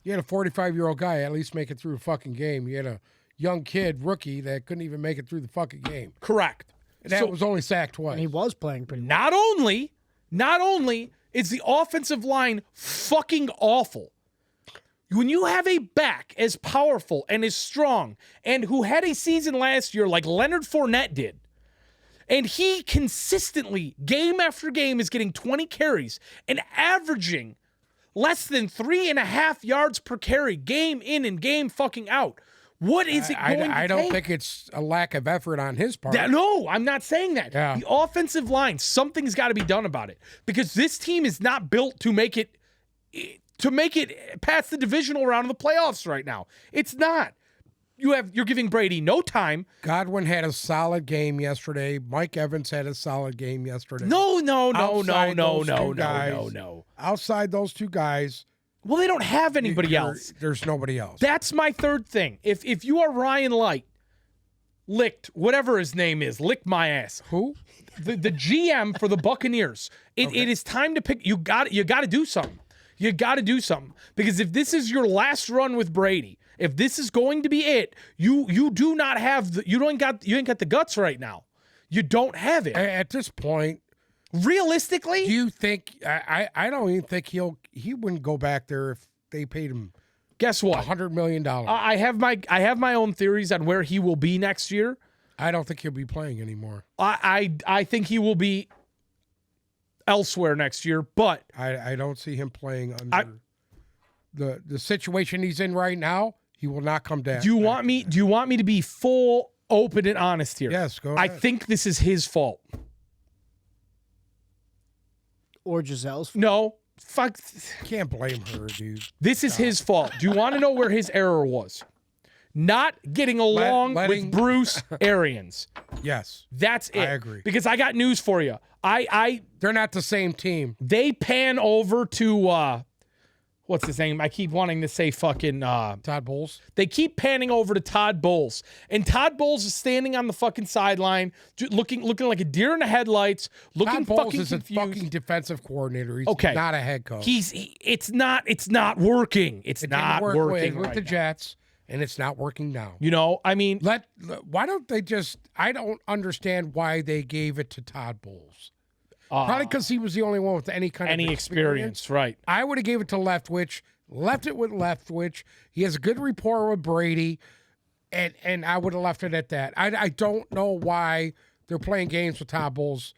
Speaker 2: You had a 45-year-old guy at least make it through a fucking game. You had a young kid, rookie, that couldn't even make it through the fucking game.
Speaker 1: Correct.
Speaker 2: And that was only sacked twice.
Speaker 3: And he was playing pretty well.
Speaker 1: Not only is the offensive line fucking awful, when you have a back as powerful and as strong and who had a season last year like Leonard Fournette did, and he consistently, game after game, is getting 20 carries and averaging less than 3.5 yards per carry, game in and game fucking out. What is it going to take?
Speaker 2: I don't think it's a lack of effort on his part.
Speaker 1: No, I'm not saying that.
Speaker 2: Yeah.
Speaker 1: The offensive line, something's got to be done about it because this team is not built to make it past the divisional round of the playoffs right now. It's not. You're giving Brady no time.
Speaker 2: Godwin had a solid game yesterday. Mike Evans had a solid game yesterday.
Speaker 1: No.
Speaker 2: Outside those two guys.
Speaker 1: Well, they don't have anybody else.
Speaker 2: There's nobody else.
Speaker 1: That's my third thing. If you are Ryan Licht, whatever his name is, lick my ass.
Speaker 2: Who?
Speaker 1: The GM for the Buccaneers. It is time to pick. You got to do something. You got to do something because if this is your last run with Brady, if this is going to be it, you do not have you ain't got the guts right now. You don't have it
Speaker 2: at this point.
Speaker 1: Realistically,
Speaker 2: do you think I don't even think he wouldn't go back there if they paid him?
Speaker 1: Guess what?
Speaker 2: $100 million.
Speaker 1: I have my own theories on where he will be next year.
Speaker 2: I don't think he'll be playing anymore.
Speaker 1: I think he will be elsewhere next year, but
Speaker 2: I don't see him playing under the situation he's in right now. He will not come down.
Speaker 1: Do you want me to be full, open, and honest here?
Speaker 2: Yes, go ahead.
Speaker 1: I think this is his fault.
Speaker 3: Or Giselle's fault.
Speaker 1: No. Fuck.
Speaker 2: Can't blame her, dude.
Speaker 1: This is his fault. Do you want to know where his error was? Not getting along with Bruce Arians.
Speaker 2: Yes.
Speaker 1: That's it.
Speaker 2: I agree.
Speaker 1: Because I got news for you.
Speaker 2: They're not the same team.
Speaker 1: They pan over to what's his name? I keep wanting to say fucking
Speaker 2: Todd Bowles.
Speaker 1: They keep panning over to Todd Bowles. And Todd Bowles is standing on the fucking sideline, looking like a deer in the headlights, looking
Speaker 2: Todd Bowles
Speaker 1: fucking
Speaker 2: is
Speaker 1: confused.
Speaker 2: a fucking defensive coordinator. He's
Speaker 1: okay.
Speaker 2: not a head coach.
Speaker 1: It's not working. It's not working
Speaker 2: with
Speaker 1: right
Speaker 2: the
Speaker 1: now.
Speaker 2: Jets, and it's not working now.
Speaker 1: You know, I mean,
Speaker 2: why don't they just? I don't understand why they gave it to Todd Bowles. Probably because he was the only one with any kind of experience.
Speaker 1: Right?
Speaker 2: I would have gave it to Leftwich. Left it with Leftwich. He has a good rapport with Brady, and I would have left it at that. I don't know why they're playing games with Todd Bowles,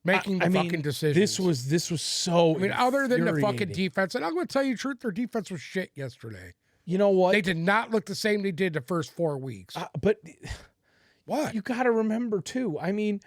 Speaker 2: making the fucking decisions.
Speaker 1: This was so.
Speaker 2: I mean, other than the fucking defense, and I'm going to tell you the truth, their defense was shit yesterday.
Speaker 1: You know what?
Speaker 2: They did not look the same they did the first 4 weeks.
Speaker 1: But
Speaker 2: what?
Speaker 1: You got to remember too. I mean,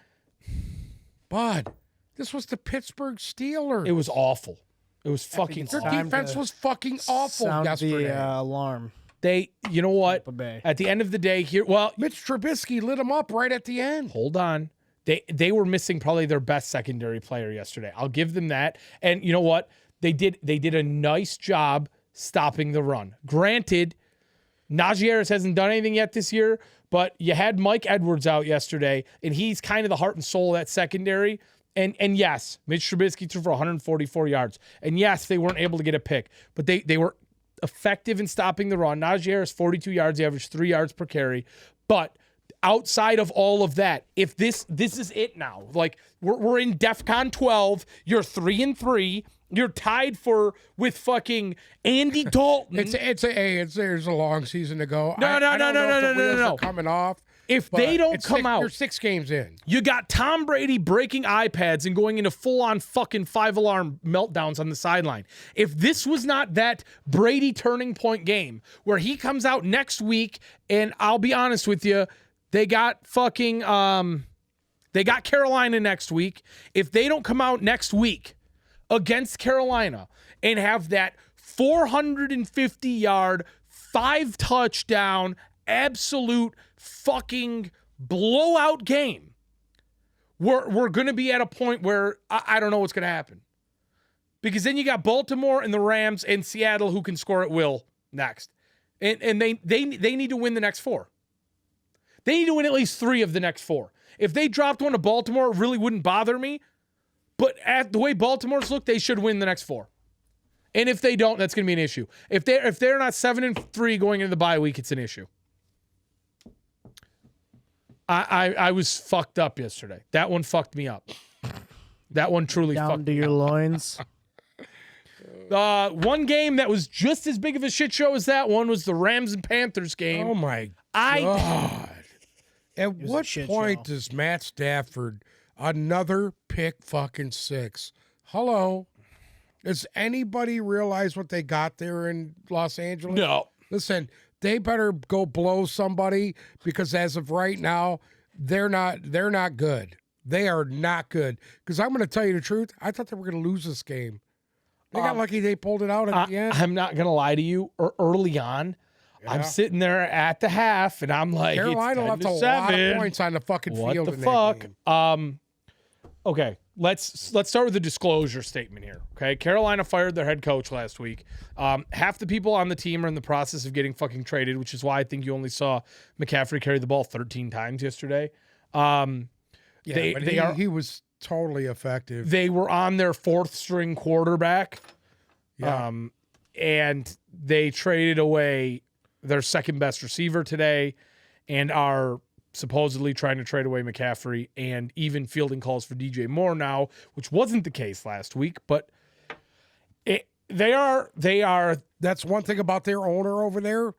Speaker 2: Bud, this was the Pittsburgh Steelers.
Speaker 1: It was awful. It was fucking awful.
Speaker 2: Their defense was fucking awful yesterday.
Speaker 3: The alarm.
Speaker 1: You know what? At the end of the day,
Speaker 2: Mitch Trubisky lit them up right at the end.
Speaker 1: Hold on. They were missing probably their best secondary player yesterday. I'll give them that. And you know what? They did a nice job stopping the run. Granted, Najee Harris hasn't done anything yet this year, but you had Mike Edwards out yesterday, and he's kind of the heart and soul of that secondary. And yes, Mitch Trubisky threw for 144 yards. And yes, they weren't able to get a pick, but they were effective in stopping the run. Najee Harris, 42 yards, he averaged 3 yards per carry. But outside of all of that, if this is it now, like we're in DEFCON 12, you're 3-3, you're tied with fucking Andy Dalton.
Speaker 2: There's a long season to go.
Speaker 1: No.
Speaker 2: Coming off.
Speaker 1: If they don't come out,
Speaker 2: you're 6 games in.
Speaker 1: You got Tom Brady breaking iPads and going into full-on fucking 5-alarm meltdowns on the sideline. If this was not that Brady turning point game where he comes out next week, and I'll be honest with you, they got Carolina next week. If they don't come out next week against Carolina and have that 450-yard, 5-touchdown, absolute fucking blowout game, we're going to be at a point where I don't know what's going to happen. Because then you got Baltimore and the Rams and Seattle who can score at will next. And they need to win the next 4. They need to win at least 3 of the next 4. If they dropped one to Baltimore, it really wouldn't bother me. But at the way Baltimore's look, they should win the next 4. And if they don't, that's going to be an issue. If they're not 7-3 going into the bye week, it's an issue. I was fucked up yesterday. That one fucked me up. That one truly fucked me up.
Speaker 3: Down to your loins.
Speaker 1: One game that was just as big of a shit show as that one was the Rams and Panthers game.
Speaker 2: Oh, my God. At what point does Matt Stafford, another pick fucking 6? Hello? Does anybody realize what they got there in Los Angeles?
Speaker 1: No.
Speaker 2: Listen, they better go blow somebody because as of right now, they're not good. They are not good. Because I'm going to tell you the truth, I thought they were going to lose this game. They got lucky they pulled it out at the end.
Speaker 1: I'm not going to lie to you. Early on, I'm sitting there at the half, and I'm like,
Speaker 2: Carolina left a lot of points on the fucking field.
Speaker 1: What the fuck? Okay, let's start with the disclosure statement here. Okay, Carolina fired their head coach last week. Half the people on the team are in the process of getting fucking traded, which is why I think you only saw McCaffrey carry the ball 13 times yesterday.
Speaker 2: He was totally effective.
Speaker 1: They were on their 4th string quarterback.
Speaker 2: Yeah.
Speaker 1: And they traded away their second best receiver today and are supposedly trying to trade away McCaffrey and even fielding calls for DJ Moore now, which wasn't the case last week, but they are.
Speaker 2: That's one thing about their owner over there.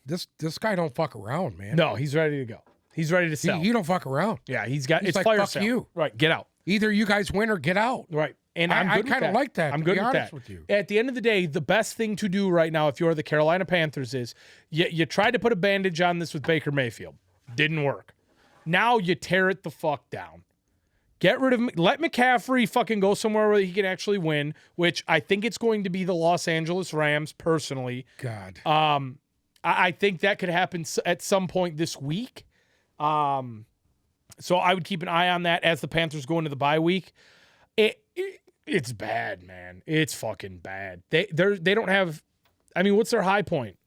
Speaker 2: This guy don't fuck around, man.
Speaker 1: No, he's ready to go. He's ready to sell.
Speaker 2: He don't fuck around.
Speaker 1: Yeah, he's like,
Speaker 2: fire
Speaker 1: fuck
Speaker 2: sale.
Speaker 1: you. Right, get out.
Speaker 2: Either you guys win or get out.
Speaker 1: Right. And
Speaker 2: I kind of like that.
Speaker 1: I'm good with that.
Speaker 2: With you.
Speaker 1: At the end of the day, the best thing to do right now, if you're the Carolina Panthers, is you tried to put a bandage on this with Baker Mayfield. Didn't work. Now you tear it the fuck down. Get rid of let McCaffrey fucking go somewhere where he can actually win, which I think it's going to be the Los Angeles Rams, personally.
Speaker 2: God.
Speaker 1: I think that could happen at some point this week. So I would keep an eye on that as the Panthers go into the bye week. It's bad, man. It's fucking bad. They don't have. I mean, what's their high point?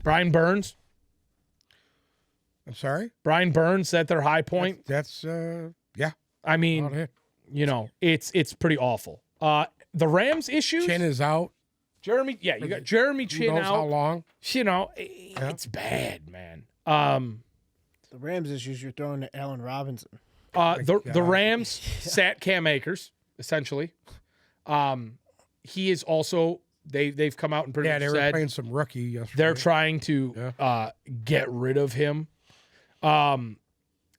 Speaker 1: Brian Burns.
Speaker 2: I'm sorry?
Speaker 1: Brian Burns at their high point.
Speaker 2: That's yeah.
Speaker 1: I mean, you know, it's pretty awful. The Rams issues.
Speaker 2: Chin is out.
Speaker 1: Jeremy, yeah, you got Jeremy Chin out.
Speaker 2: How long?
Speaker 1: You know, it's bad, man.
Speaker 3: The Rams issues you're throwing to Allen Robinson.
Speaker 1: The Rams sat Cam Akers, essentially. He is also they've come out and pretty much
Speaker 2: they were
Speaker 1: said
Speaker 2: playing some rookie yesterday.
Speaker 1: They're trying to get rid of him.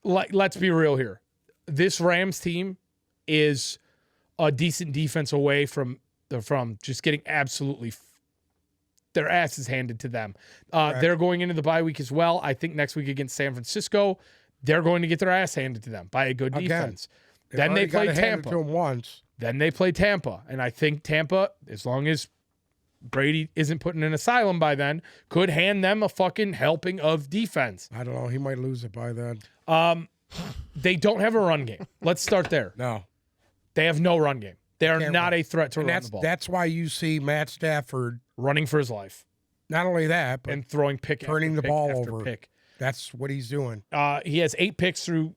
Speaker 1: Let's be real here. This Rams team is a decent defense away from just getting absolutely their asses handed to them. They're going into the bye week as well. I think next week against San Francisco, they're going to get their ass handed to them by a good defense. Then they play Tampa.
Speaker 2: To them once.
Speaker 1: Then they play Tampa. And I think Tampa, as long as Brady isn't put in an asylum by then, could hand them a fucking helping of defense.
Speaker 2: I don't know. He might lose it by then.
Speaker 1: They don't have a run game. Let's start there.
Speaker 2: No.
Speaker 1: They have no run game. They are not a threat to run the ball.
Speaker 2: That's why you see Matt Stafford
Speaker 1: running for his life.
Speaker 2: Not only that, but
Speaker 1: and throwing
Speaker 2: turning the ball
Speaker 1: after
Speaker 2: over.
Speaker 1: Pick.
Speaker 2: That's what he's doing.
Speaker 1: He has 8 picks through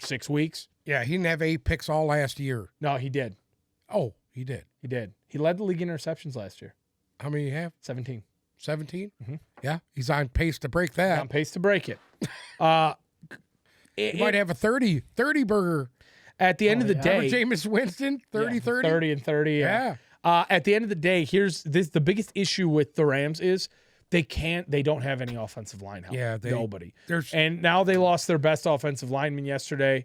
Speaker 1: 6 weeks.
Speaker 2: Yeah, he didn't have 8 picks all last year.
Speaker 1: No, he did.
Speaker 2: Oh, he did.
Speaker 1: He did. He led the league in interceptions last year.
Speaker 2: How many you have?
Speaker 1: 17.
Speaker 2: 17?
Speaker 1: Mm-hmm.
Speaker 2: Yeah, he's on pace to break that.
Speaker 1: He's on pace to break it.
Speaker 2: He might have a 30 burger.
Speaker 1: At the end of the day,
Speaker 2: Jameis Winston, 30-30.
Speaker 1: 30 and 30.
Speaker 2: Yeah.
Speaker 1: At the end of the day, here's the biggest issue with the Rams is they don't have any offensive line help.
Speaker 2: Yeah,
Speaker 1: nobody. And now they lost their best offensive lineman yesterday.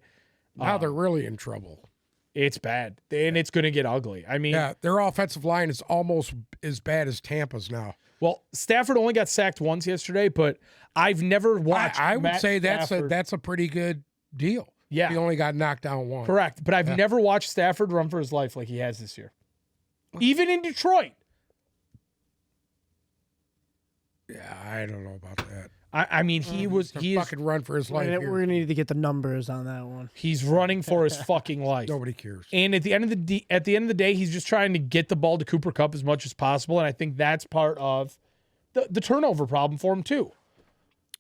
Speaker 2: Now they're really in trouble.
Speaker 1: It's bad, and it's going to get ugly. I mean,
Speaker 2: their offensive line is almost as bad as Tampa's now.
Speaker 1: Well, Stafford only got sacked once yesterday, but I've never watched.
Speaker 2: I would say that's a pretty good deal.
Speaker 1: Yeah,
Speaker 2: he only got knocked down once.
Speaker 1: Correct, but I've never watched Stafford run for his life like he has this year, even in Detroit.
Speaker 2: Yeah, I don't know about that.
Speaker 1: I mean, he is
Speaker 2: fucking run for his life.
Speaker 3: We're going to need to get the numbers on that one.
Speaker 1: He's running for his fucking life.
Speaker 2: Nobody cares.
Speaker 1: And at the end of the day, he's just trying to get the ball to Cooper Kupp as much as possible, and I think that's part of the turnover problem for him too.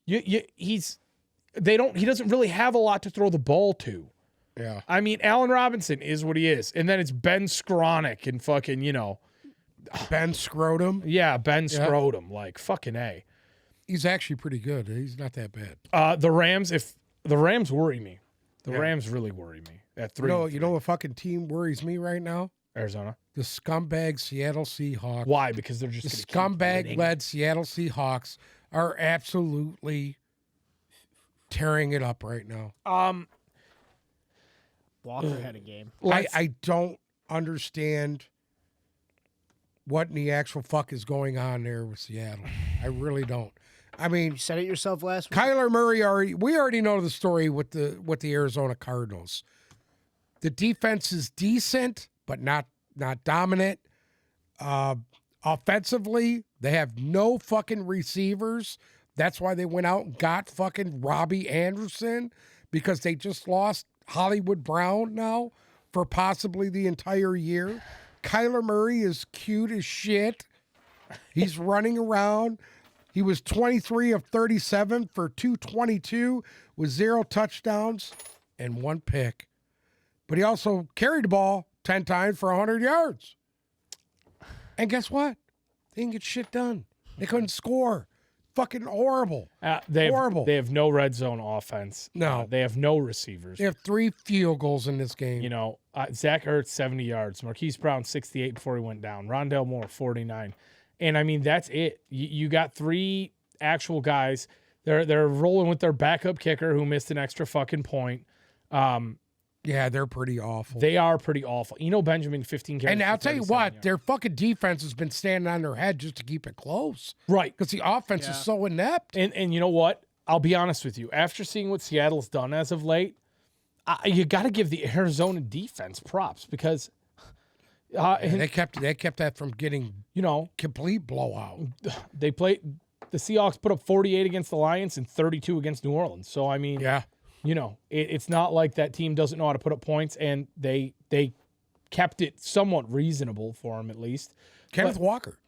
Speaker 1: He doesn't really have a lot to throw the ball to.
Speaker 2: Yeah.
Speaker 1: I mean, Allen Robinson is what he is, and then it's Ben Skronik and fucking
Speaker 2: Ben Scrotum.
Speaker 1: Yeah, Ben Scrotum, like fucking A.
Speaker 2: He's actually pretty good. He's not that bad.
Speaker 1: The Rams worry me. The Rams really worry me at 3.
Speaker 2: You know what fucking team worries me right now?
Speaker 1: Arizona.
Speaker 2: The scumbag Seattle Seahawks.
Speaker 1: Why? Because they're just
Speaker 2: the scumbag-led Seattle Seahawks are absolutely tearing it up right now.
Speaker 3: Walker had a game.
Speaker 2: I don't understand what in the actual fuck is going on there with Seattle. I really don't. I mean,
Speaker 3: you said it yourself last week.
Speaker 2: Kyler Murray we already know the story with the Arizona Cardinals. The defense is decent, but not dominant. Offensively, they have no fucking receivers. That's why they went out and got fucking Robbie Anderson, because they just lost Hollywood Brown now for possibly the entire year. Kyler Murray is cute as shit. He's running around. He was 23 of 37 for 222 with 0 touchdowns and 1 pick. But he also carried the ball 10 times for 100 yards. And guess what? They didn't get shit done. They couldn't score. Fucking horrible. Horrible.
Speaker 1: They have no red zone offense.
Speaker 2: No.
Speaker 1: They have no receivers.
Speaker 2: They have 3 field goals in this game.
Speaker 1: Zach Ertz, 70 yards. Marquise Brown, 68 before he went down. Rondale Moore, 49. And, I mean, that's it. You got 3 actual guys. They're rolling with their backup kicker who missed an extra fucking point.
Speaker 2: Yeah, they're pretty awful.
Speaker 1: They are pretty awful. Benjamin, 15 carries.
Speaker 2: And I'll tell you what,
Speaker 1: yards.
Speaker 2: their fucking defense has been standing on their head just to keep it close.
Speaker 1: Right.
Speaker 2: Because the offense is so inept.
Speaker 1: And you know what? I'll be honest with you. After seeing what Seattle's done as of late, you got to give the Arizona defense props because
Speaker 2: they kept that from getting complete blowout.
Speaker 1: The Seahawks put up 48 against the Lions and 32 against New Orleans. So I mean, it's not like that team doesn't know how to put up points, and they kept it somewhat reasonable for him at least.
Speaker 2: Kenneth Walker,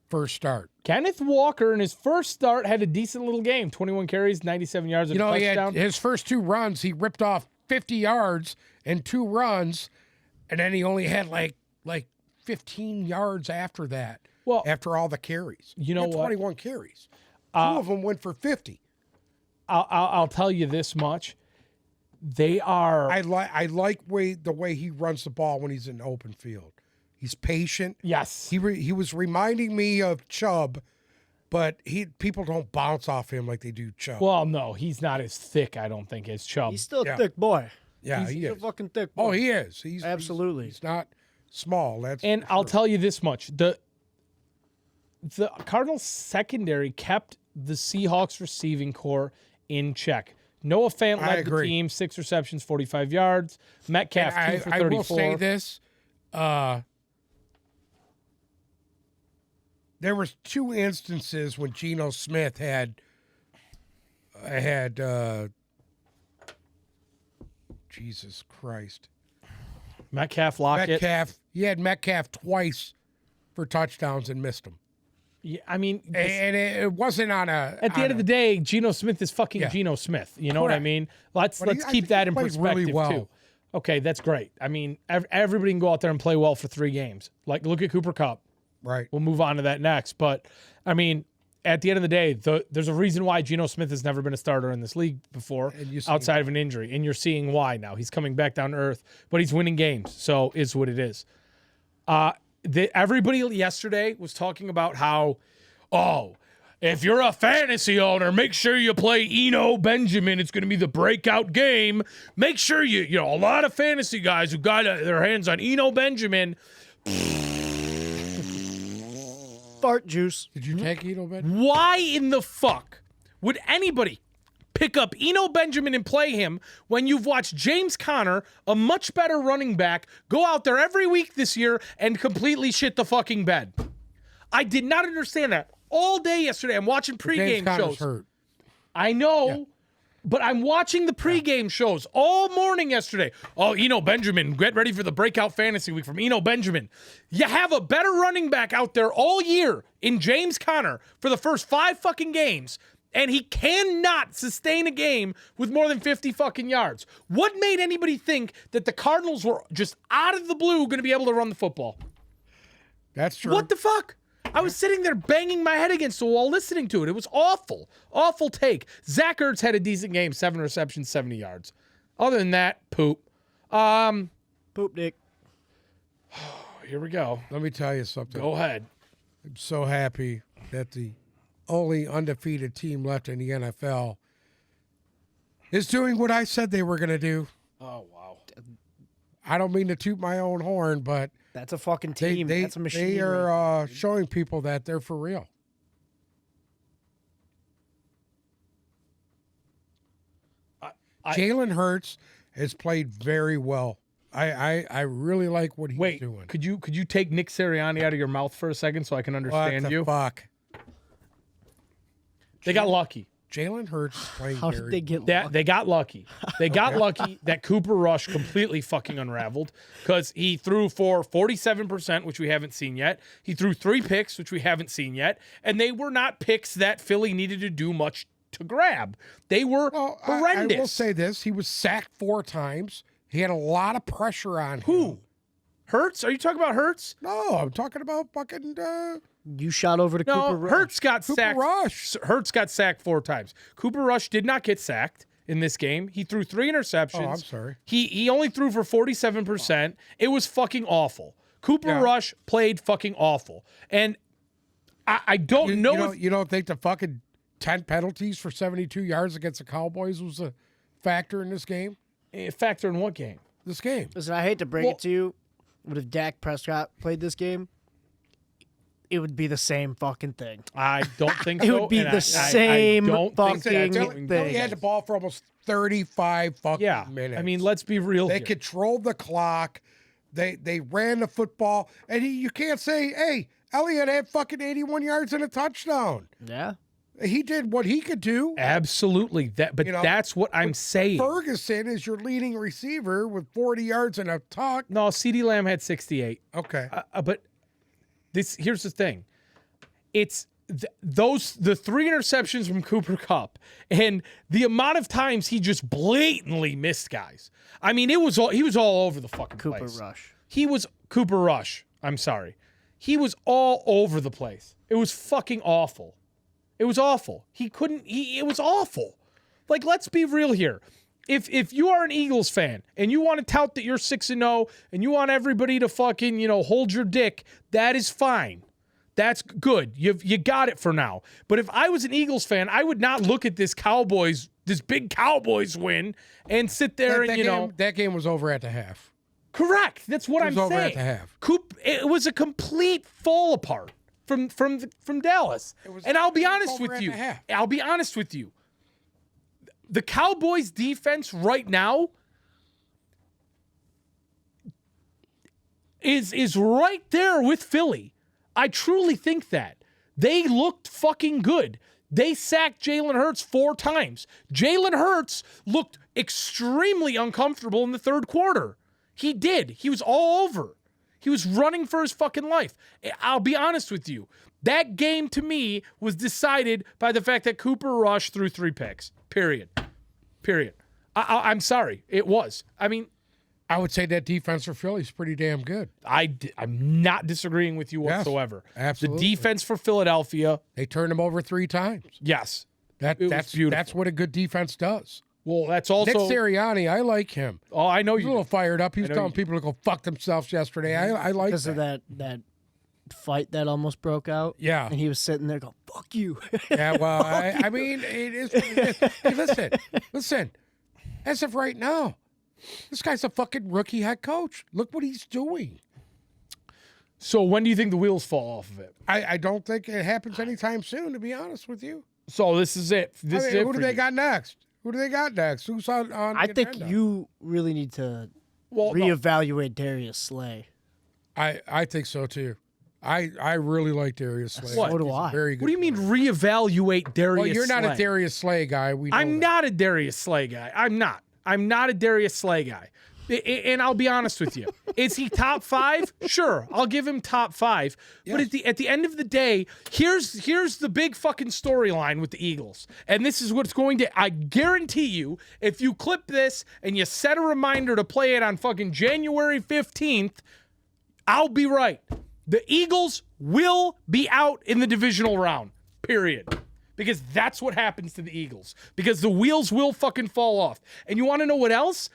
Speaker 2: first start.
Speaker 1: Kenneth Walker in his first start had a decent little game. 21 carries, 97 yards, and a touchdown.
Speaker 2: He had his first 2 runs, he ripped off 50 yards and 2 runs, and then he only had like 15 yards after that. Well, after all the carries.
Speaker 1: You know what?
Speaker 2: 21 carries. 2 of them went for 50.
Speaker 1: I'll tell you this much. They are.
Speaker 2: I like the way he runs the ball when he's in open field. He's patient.
Speaker 1: Yes.
Speaker 2: He was reminding me of Chubb, but people don't bounce off him like they do Chubb.
Speaker 1: Well, no, he's not as thick, I don't think, as Chubb.
Speaker 3: He's still a thick boy.
Speaker 2: Yeah,
Speaker 3: he's a fucking thick boy.
Speaker 2: Oh, he is.
Speaker 3: Absolutely.
Speaker 2: He's not small.
Speaker 1: I'll tell you this much. The Cardinals secondary kept the Seahawks receiving core in check. Noah Fant led the team, 6 receptions, 45 yards. Metcalf, 2 for 34.
Speaker 2: I will say this. There was 2 instances when Geno Smith had Jesus Christ.
Speaker 1: Metcalf, Lockett.
Speaker 2: He had Metcalf twice for touchdowns and missed them.
Speaker 1: Yeah, I mean,
Speaker 2: and it wasn't on a.
Speaker 1: At the end of the day, Geno Smith is fucking Geno Smith. You know what I mean? Let's keep that in perspective too. Okay, that's great. I mean, everybody can go out there and play well for 3 games. Like, look at Cooper Kupp.
Speaker 2: Right.
Speaker 1: We'll move on to that next. But I mean, at the end of the day, there's a reason why Geno Smith has never been a starter in this league before, outside of an injury, and you're seeing why now. He's coming back down to earth, but he's winning games, so is what it is. Everybody yesterday was talking about how, if you're a fantasy owner, make sure you play Eno Benjamin. It's going to be the breakout game. Make sure a lot of fantasy guys who got their hands on Eno Benjamin.
Speaker 3: Fart juice.
Speaker 2: Did you take Eno Benjamin?
Speaker 1: Why in the fuck would anybody pick up Eno Benjamin and play him when you've watched James Conner, a much better running back, go out there every week this year and completely shit the fucking bed? I did not understand that. all day yesterday. I'm watching pregame shows.
Speaker 2: Hurt.
Speaker 1: I know, but I'm watching the pregame shows all morning yesterday. Oh, Eno Benjamin, get ready for the breakout fantasy week from Eno Benjamin. You have a better running back out there all year in James Conner for the first 5 fucking games, and he cannot sustain a game with more than 50 fucking yards. What made anybody think that the Cardinals were just out of the blue going to be able to run the football?
Speaker 2: That's true.
Speaker 1: What the fuck? I was sitting there banging my head against the wall listening to it. It was awful. Awful take. Zach Ertz had a decent game, 7 receptions, 70 yards. Other than that, poop.
Speaker 3: Poop, Nick.
Speaker 1: Here we go.
Speaker 2: Let me tell you something.
Speaker 1: Go ahead.
Speaker 2: I'm so happy that the only undefeated team left in the NFL is doing what I said they were going to do.
Speaker 1: Oh, wow.
Speaker 2: I don't mean to toot my own horn, but
Speaker 3: that's a fucking team. That's a machine.
Speaker 2: They are showing people that they're for real. Jalen Hurts has played very well. I really like what he's doing.
Speaker 1: Could you take Nick Sirianni out of your mouth for a second so I can understand you?
Speaker 2: What the fuck?
Speaker 1: They got lucky.
Speaker 2: Jalen Hurts is playing
Speaker 3: How did they get lucky?
Speaker 1: They got lucky. They got lucky that Cooper Rush completely fucking unraveled because he threw for 47%, which we haven't seen yet. He threw 3 picks, which we haven't seen yet. And they were not picks that Philly needed to do much to grab. They were horrendous.
Speaker 2: I will say this. He was sacked 4 times. He had a lot of pressure on him.
Speaker 1: Who? Hurts? Are you talking about Hurts?
Speaker 2: No, I'm talking about fucking...
Speaker 3: You shot over to Cooper Rush.
Speaker 1: Hurts got sacked.
Speaker 2: Rush.
Speaker 1: Hurts got sacked 4 times. Cooper Rush did not get sacked in this game. He threw 3 interceptions.
Speaker 2: Oh, I'm sorry.
Speaker 1: He only threw for 47%. It was fucking awful. Cooper Rush played fucking awful. And I don't know.
Speaker 2: You don't think the fucking 10 penalties for 72 yards against the Cowboys was a factor in this game?
Speaker 1: A factor in what game?
Speaker 2: This game.
Speaker 3: Listen, I hate to break it to you, but if Dak Prescott played this game, it would be the same fucking thing.
Speaker 1: I don't think so.
Speaker 3: It would be the same fucking thing.
Speaker 2: He had the ball for almost 35 fucking minutes.
Speaker 1: I mean, let's be real
Speaker 2: They
Speaker 1: here.
Speaker 2: controlled the clock. They ran the football. And you can't say, hey, Elliott had fucking 81 yards and a touchdown.
Speaker 3: Yeah.
Speaker 2: He did what he could do.
Speaker 1: Absolutely. That's what I'm saying.
Speaker 2: Ferguson is your leading receiver with 40 yards and a tuck.
Speaker 1: No, CeeDee Lamb had 68.
Speaker 2: Okay.
Speaker 1: But here's the thing. It's the 3 interceptions from Cooper Kupp and the amount of times he just blatantly missed guys. I mean, he was all over the fucking place. Cooper Rush. I'm sorry. He was all over the place. It was fucking awful. It was awful. It was awful. Like, let's be real here. If you are an Eagles fan and you want to tout that you're 6-0 and you want everybody to fucking, hold your dick, that is fine. That's good. You got it for now. But if I was an Eagles fan, I would not look at this big Cowboys win and sit there
Speaker 2: that game was over at the half.
Speaker 1: Correct. That's what I'm saying.
Speaker 2: Over at the half.
Speaker 1: It was a complete fall apart from Dallas. And I'll be honest with you. The Cowboys defense right now is right there with Philly. I truly think that. They looked fucking good. They sacked Jalen Hurts 4 times. Jalen Hurts looked extremely uncomfortable in the 3rd quarter. He did. He was all over. He was running for his fucking life. I'll be honest with you. That game to me was decided by the fact that Cooper Rush threw 3 picks. Period. I'm sorry. It was. I mean,
Speaker 2: I would say that defense for Philly is pretty damn good.
Speaker 1: I'm not disagreeing with you whatsoever.
Speaker 2: Yes, absolutely.
Speaker 1: The defense for Philadelphia.
Speaker 2: They turned him over 3 times.
Speaker 1: Yes.
Speaker 2: That's beautiful. That's what a good defense does.
Speaker 1: Well, that's also
Speaker 2: Nick Sirianni. I like him.
Speaker 1: Oh, I know
Speaker 2: He's a little fired up. He was telling people to go fuck themselves yesterday. I like
Speaker 3: because of that fight that almost broke out.
Speaker 2: Yeah,
Speaker 3: and he was sitting there going, "Fuck you."
Speaker 2: Yeah, well, I mean, it is. Hey, listen. As of right now, this guy's a fucking rookie head coach. Look what he's doing.
Speaker 1: So when do you think the wheels fall off of it?
Speaker 2: I don't think it happens anytime soon, to be honest with you.
Speaker 1: So this is it.
Speaker 2: Who do they got next? Who's on
Speaker 3: I think you really need to reevaluate Darius Slay.
Speaker 2: I think so too. I really like Darius Slay.
Speaker 1: What?
Speaker 3: So do I.
Speaker 2: Very good.
Speaker 1: What do you mean reevaluate Darius
Speaker 2: Well, you're not
Speaker 1: Slay?
Speaker 2: a Darius Slay guy.
Speaker 1: I'm not a Darius Slay guy. I'm not a Darius Slay guy. And I'll be honest with you. Is he top 5? Sure, I'll give him top 5. Yes. But at the end of the day, here's the big fucking storyline with the Eagles. And this is what's going to, I guarantee you, if you clip this and you set a reminder to play it on fucking January 15th, I'll be right. The Eagles will be out in the divisional round, period. Because that's what happens to the Eagles. Because the wheels will fucking fall off. And you want to know what else?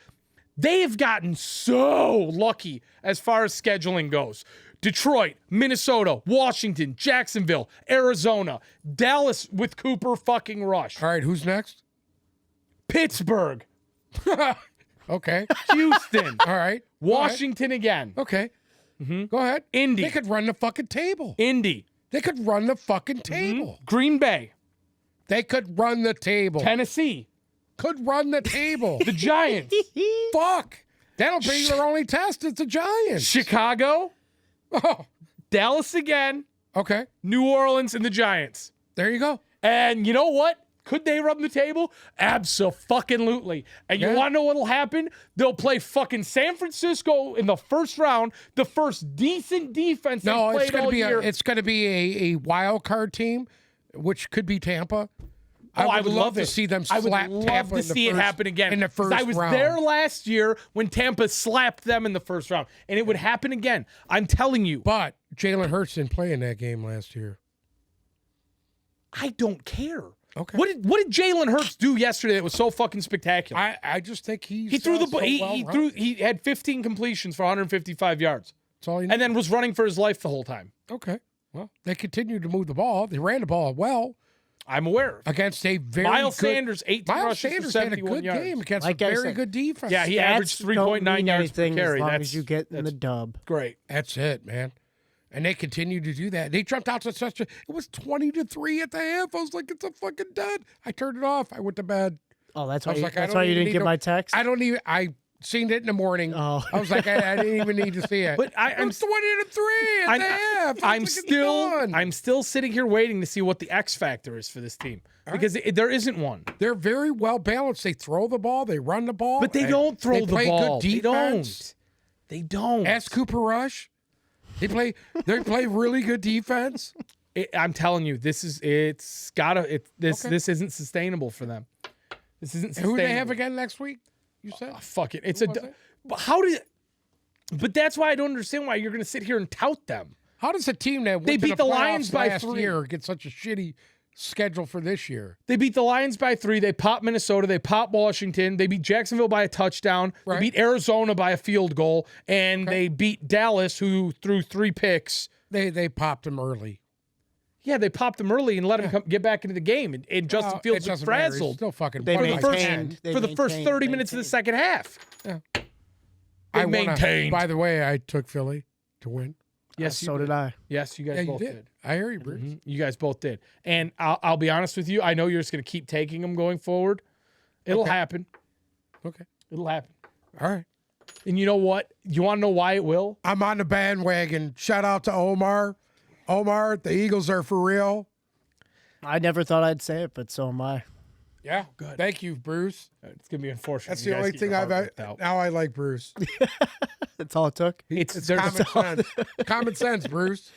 Speaker 1: They have gotten so lucky as far as scheduling goes. Detroit, Minnesota, Washington, Jacksonville, Arizona, Dallas with Cooper fucking Rush.
Speaker 2: All right, who's next?
Speaker 1: Pittsburgh.
Speaker 2: Okay.
Speaker 1: Houston.
Speaker 2: All right.
Speaker 1: Washington again.
Speaker 2: Okay. Go ahead.
Speaker 1: Indy.
Speaker 2: They could run the fucking table.
Speaker 1: Indy.
Speaker 2: They could run the fucking table.
Speaker 1: Green Bay.
Speaker 2: They could run the table.
Speaker 1: Tennessee.
Speaker 2: Could run the table.
Speaker 1: The Giants.
Speaker 2: Fuck. That'll be their only test. It's the Giants.
Speaker 1: Chicago.
Speaker 2: Oh,
Speaker 1: Dallas again.
Speaker 2: okay.
Speaker 1: New Orleans and the Giants.
Speaker 2: There you go.
Speaker 1: And you know what? Could they run the table? Abso-fucking-lutely. And you want to know what'll happen? They'll play fucking San Francisco in the first round, the first decent defense they've played all year.
Speaker 2: It's going to be a wild card team, which could be Tampa.
Speaker 1: I would love
Speaker 2: to see them slap
Speaker 1: I would love
Speaker 2: Tampa
Speaker 1: to see it happen again.
Speaker 2: in the first round.
Speaker 1: I was there last year when Tampa slapped them in the first round, and it would happen again. I'm telling you.
Speaker 2: But Jalen Hurts didn't play in that game last year.
Speaker 1: I don't care.
Speaker 2: Okay.
Speaker 1: What did Jalen Hurts do yesterday that was so fucking spectacular?
Speaker 2: I just think he
Speaker 1: threw the ball. He had 15 completions for 155 yards.
Speaker 2: That's all he
Speaker 1: and then was running for his life the whole time.
Speaker 2: Okay. Well, they continued to move the ball. They ran the ball well.
Speaker 1: I'm aware.
Speaker 2: Against a very
Speaker 1: Miles
Speaker 2: good,
Speaker 1: Sanders, 18
Speaker 2: Miles
Speaker 1: rushes
Speaker 2: Sanders
Speaker 1: for 71
Speaker 2: had a good
Speaker 1: yards.
Speaker 2: game against
Speaker 3: Like
Speaker 2: a
Speaker 3: I
Speaker 2: very
Speaker 3: said,
Speaker 2: good defense.
Speaker 1: Yeah, he
Speaker 3: Stats
Speaker 1: averaged
Speaker 3: don't
Speaker 1: 3.9
Speaker 3: mean
Speaker 1: yards per
Speaker 3: anything
Speaker 1: carry.
Speaker 3: as long
Speaker 1: That's
Speaker 3: as you get in the dub.
Speaker 1: great.
Speaker 2: That's it, man. And they continued to do that. They jumped out to such a. It was 20-3 at the half. I was like, it's a fucking dud. I turned it off. I went to bed.
Speaker 3: Oh, that's
Speaker 2: I
Speaker 3: why
Speaker 2: was
Speaker 3: you,
Speaker 2: like, I
Speaker 3: that's
Speaker 2: don't
Speaker 3: why you
Speaker 2: even
Speaker 3: didn't get
Speaker 2: need
Speaker 3: my text?
Speaker 2: I seen it in the morning.
Speaker 3: Oh.
Speaker 2: I was like, I didn't even need to see it.
Speaker 1: But
Speaker 2: I'm 20-3 at the half.
Speaker 1: I'm still sitting here waiting to see what the X factor is for this team because there isn't one.
Speaker 2: They're very well balanced. They throw the ball, they run the ball,
Speaker 1: But they don't throw the
Speaker 2: play
Speaker 1: ball.
Speaker 2: Good defense.
Speaker 1: They don't.
Speaker 2: Ask Cooper Rush. They play really good defense.
Speaker 1: I'm telling you, this isn't sustainable for them. This isn't sustainable.
Speaker 2: Who do they have again next week? You said?
Speaker 1: Fuck it. But that's why I don't understand why you're going to sit here and tout them.
Speaker 2: How does a team that
Speaker 1: They beat the Lions by
Speaker 2: last
Speaker 1: 3
Speaker 2: year get such a shitty schedule for this year?
Speaker 1: They beat the Lions by 3. They popped Minnesota. They popped Washington. They beat Jacksonville by a touchdown.
Speaker 2: Right.
Speaker 1: They beat Arizona by a field goal. And they beat Dallas, who threw 3 picks.
Speaker 2: They popped them early.
Speaker 1: Yeah, they popped them early and let him get back into the game. And Justin Fields was frazzled
Speaker 2: Still fucking
Speaker 3: They
Speaker 1: for
Speaker 3: maintained.
Speaker 1: the first 30 minutes of the second half.
Speaker 2: Yeah.
Speaker 1: They maintained.
Speaker 2: By the way, I took Philly to win.
Speaker 1: Yes,
Speaker 3: so did I.
Speaker 1: Yes, you guys
Speaker 2: Yeah,
Speaker 1: both
Speaker 2: you
Speaker 1: did.
Speaker 2: did. I hear you, Bruce.
Speaker 1: You guys both did. And I'll be honest with you. I know you're just going to keep taking them going forward. It'll happen.
Speaker 2: Okay.
Speaker 1: It'll happen.
Speaker 2: All right.
Speaker 1: And you know what? You want to know why it will?
Speaker 2: I'm on the bandwagon. Shout out to Omar. Omar, the Eagles are for real.
Speaker 3: I never thought I'd say it, but so am I.
Speaker 2: Yeah.
Speaker 1: Good.
Speaker 2: Thank you, Bruce.
Speaker 1: It's going to be unfortunate.
Speaker 2: That's
Speaker 1: You
Speaker 2: the
Speaker 1: guys
Speaker 2: only
Speaker 1: get
Speaker 2: thing
Speaker 1: your
Speaker 2: I've
Speaker 1: heart ripped out.
Speaker 2: now I like Bruce.
Speaker 3: That's all it took.
Speaker 2: It's common sense. Common sense, Bruce.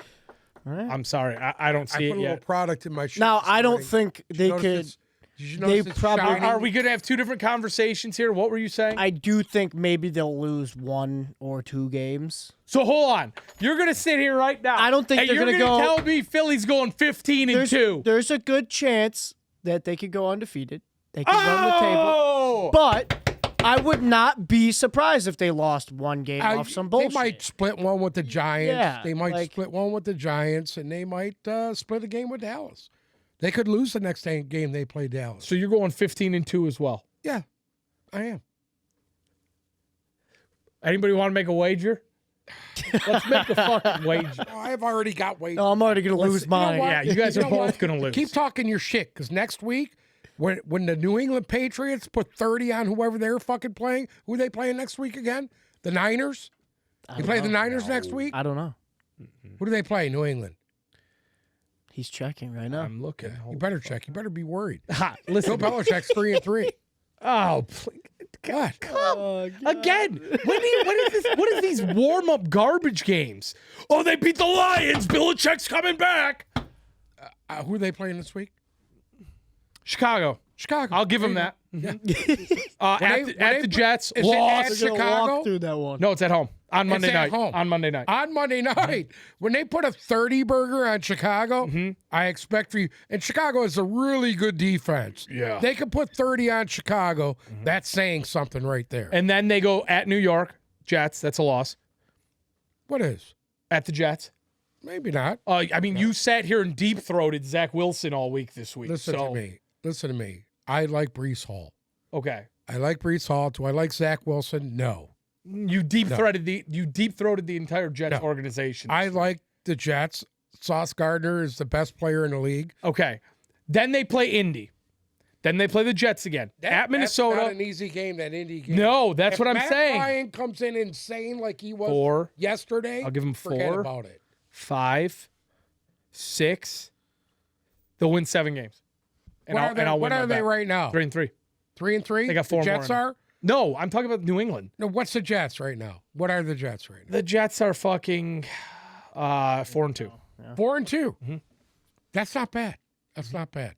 Speaker 1: I'm sorry. I don't
Speaker 2: I
Speaker 1: see
Speaker 2: put
Speaker 1: it
Speaker 2: a little
Speaker 1: yet.
Speaker 2: product in my shirt.
Speaker 3: Now,
Speaker 2: this
Speaker 3: I don't
Speaker 2: morning.
Speaker 3: think
Speaker 2: Did you
Speaker 3: they
Speaker 2: notice
Speaker 3: could.
Speaker 2: it's- Did you
Speaker 3: they
Speaker 2: notice it's
Speaker 3: probably-
Speaker 2: shiny?
Speaker 1: Are we going to have two different conversations here? What were you saying?
Speaker 3: I do think maybe they'll lose 1 or 2 games.
Speaker 1: So hold on. You're going to sit here right now.
Speaker 3: I don't think
Speaker 1: and
Speaker 3: they're
Speaker 1: you're
Speaker 3: gonna
Speaker 1: gonna
Speaker 3: go-
Speaker 1: tell me Philly's going 15-2.
Speaker 3: There's a good chance that they could go undefeated. They could run the table.
Speaker 1: Oh!
Speaker 3: But I would not be surprised if they lost 1 game off some bullshit.
Speaker 2: They might split one with the Giants.
Speaker 3: Yeah,
Speaker 2: they might
Speaker 3: like-
Speaker 2: split one with the Giants, and they might split a game with Dallas. They could lose the next game they play Dallas.
Speaker 1: So you're going 15-2 as well.
Speaker 2: Yeah, I am.
Speaker 1: Anybody want to make a wager? Let's make a fucking wager.
Speaker 2: Oh, I've already got weight.
Speaker 3: No, I'm already going to lose mine.
Speaker 2: what?
Speaker 1: Yeah, you guys are both going to lose.
Speaker 2: Keep talking your shit, because next week, when the New England Patriots put 30 on whoever they're fucking playing, who are they playing next week again? The Niners? You play the Niners next week?
Speaker 3: I don't know.
Speaker 2: Who do they play? New England.
Speaker 3: He's checking right now.
Speaker 1: I'm looking.
Speaker 2: You better check. You better be worried.
Speaker 1: Listen,
Speaker 2: Bill Belichick's 3-3.
Speaker 1: Oh, God. Again. What is these warm-up garbage games? Oh, they beat the Lions. Belichick's coming back.
Speaker 2: Who are they playing this week?
Speaker 1: Chicago. I'll give them that.
Speaker 2: Yeah.
Speaker 1: At the Jets.
Speaker 2: Is
Speaker 1: Lost.
Speaker 2: it at Chicago?
Speaker 3: Walk through that one.
Speaker 1: No, it's at home. On Monday
Speaker 2: It's at
Speaker 1: night.
Speaker 2: home.
Speaker 1: On Monday night.
Speaker 2: On Monday night. When they put a 30 burger on Chicago, I expect for you. And Chicago is a really good defense.
Speaker 1: Yeah.
Speaker 2: They can put 30 on Chicago. That's saying something right there.
Speaker 1: And then they go at New York. Jets. That's a loss.
Speaker 2: What is?
Speaker 1: At the Jets.
Speaker 2: Maybe not.
Speaker 1: You sat here and deep-throated Zach Wilson all week this week.
Speaker 2: Listen to me. I like Breece Hall.
Speaker 1: Okay.
Speaker 2: I like Breece Hall. Do I like Zach Wilson? No.
Speaker 1: You deep-throated the entire Jets organization.
Speaker 2: I like the Jets. Sauce Gardner is the best player in the league.
Speaker 1: Okay. Then they play Indy. Then they play the Jets again. At Minnesota.
Speaker 2: That's not an easy game, that Indy game.
Speaker 1: No, that's what I'm saying.
Speaker 2: If Matt Ryan comes in insane like he was
Speaker 1: 4.
Speaker 2: yesterday,
Speaker 1: I'll give him 4.
Speaker 2: Forget about it.
Speaker 1: 5, 6. They'll win 7 games.
Speaker 2: What are they right now?
Speaker 1: 3-3.
Speaker 2: 3-3?
Speaker 1: They got 4
Speaker 2: the Jets
Speaker 1: more.
Speaker 2: are?
Speaker 1: No, I'm talking about New England.
Speaker 2: No, what's the Jets right now? What are the Jets right now?
Speaker 1: The Jets are fucking 4-2.
Speaker 2: 4-2. That's not bad. That's not bad.